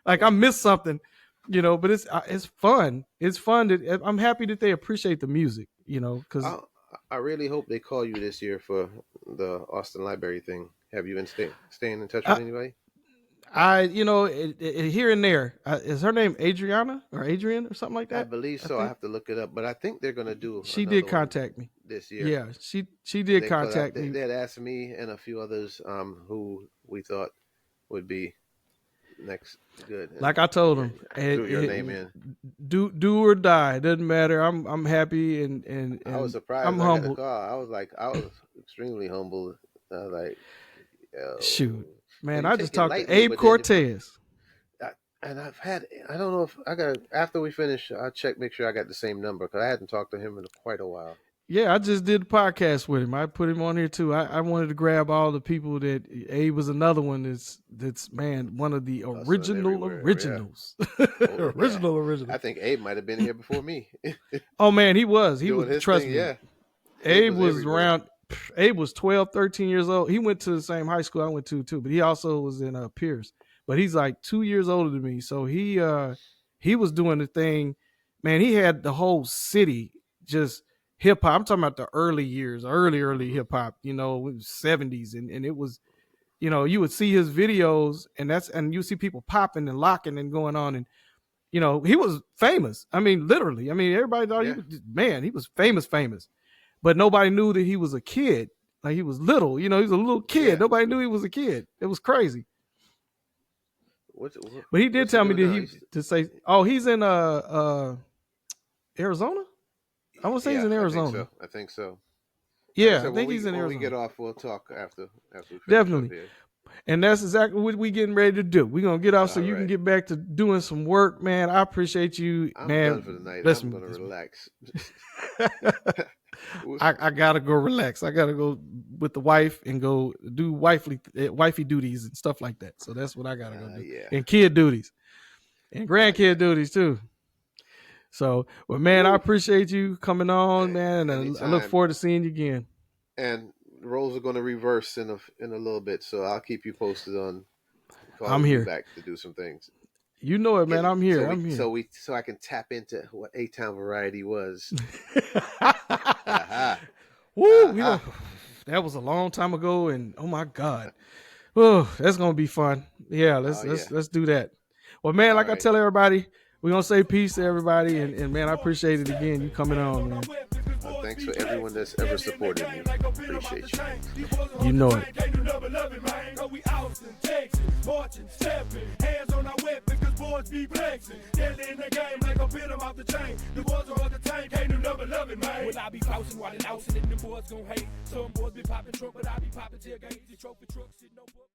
Like I missed something, but it's fun. It's fun. I'm happy that they appreciate the music, because I really hope they call you this year for the Austin Library thing. Have you been staying in touch with anybody? Here and there. Is her name Adriana or Adrian or something like that? I believe so. I have to look it up, but I think they're going to do. She did contact me this year. Yeah, she did contact me. They had asked me and a few others who we thought would be next good. Like I told them, threw your name in. Do or die. It doesn't matter. I'm happy and I was surprised. I'm humble. I was extremely humble. I was like, shoot. Man, I just talked to Abe Cortez. And I don't know if I got, after we finish, I'll make sure I got the same number because I hadn't talked to him in quite a while. Yeah, I just did a podcast with him. I put him on here too. I wanted to grab all the people that Abe was another one that's man, one of the originals. Yeah. Original. I think Abe might have been here before me. Oh man, he was. He was, trust me. Yeah. Abe was around. Abe was 12, 13 years old. He went to the same high school I went to too, but he also was in Pierce. But he's like 2 years older than me. So he was doing the thing. Man, he had the whole city just hip hop. I'm talking about the early years, early hip hop, it was 70s. And it was, you would see his videos and you see people popping and locking and going on. And, he was famous. I mean, literally. I mean, everybody thought he was famous. But nobody knew that he was a kid. Like he was little, he was a little kid. Yeah. Nobody knew he was a kid. It was crazy. But he did tell me that he's in Arizona. I want to say he's in Arizona. I think so. Yeah, I think he's in Arizona. When we get off, we'll talk after we definitely. And that's exactly what we're getting ready to do. We're gonna get off so you can get back to doing some work, man. I appreciate you, man. I'm done for the night. I'm gonna relax. I gotta go relax. I gotta go with the wife and go do wifey duties and stuff like that. So that's what I gotta go do. Yeah. And kid duties and grandkid duties too. So, well, man, I appreciate you coming on, man, and I look forward to seeing you again. And roles are going to reverse in a little bit, so I'll keep you posted on. I'm here back to do some things. You know it, man. I'm here. So I can tap into what A-Town Variety was. Woo! That was a long time ago, and oh my God, oh, that's gonna be fun. Yeah, let's do that. Well, man, like I tell everybody, we're gonna say peace to everybody, and man, I appreciate it again. You coming on, man. Thanks for everyone that's ever supported me. Appreciate you. You know it. Marching, stepping, hands on our weapons, cause boys be flexing. Deadly in the game like a pin 'em out the chain. The boys are on the tank, ain't no never loving, man. Well, I be flousing while they lousing, and the boys gon' hate. Some boys be popping trunk, but I be popping tailgates. The trophy trucks, no book.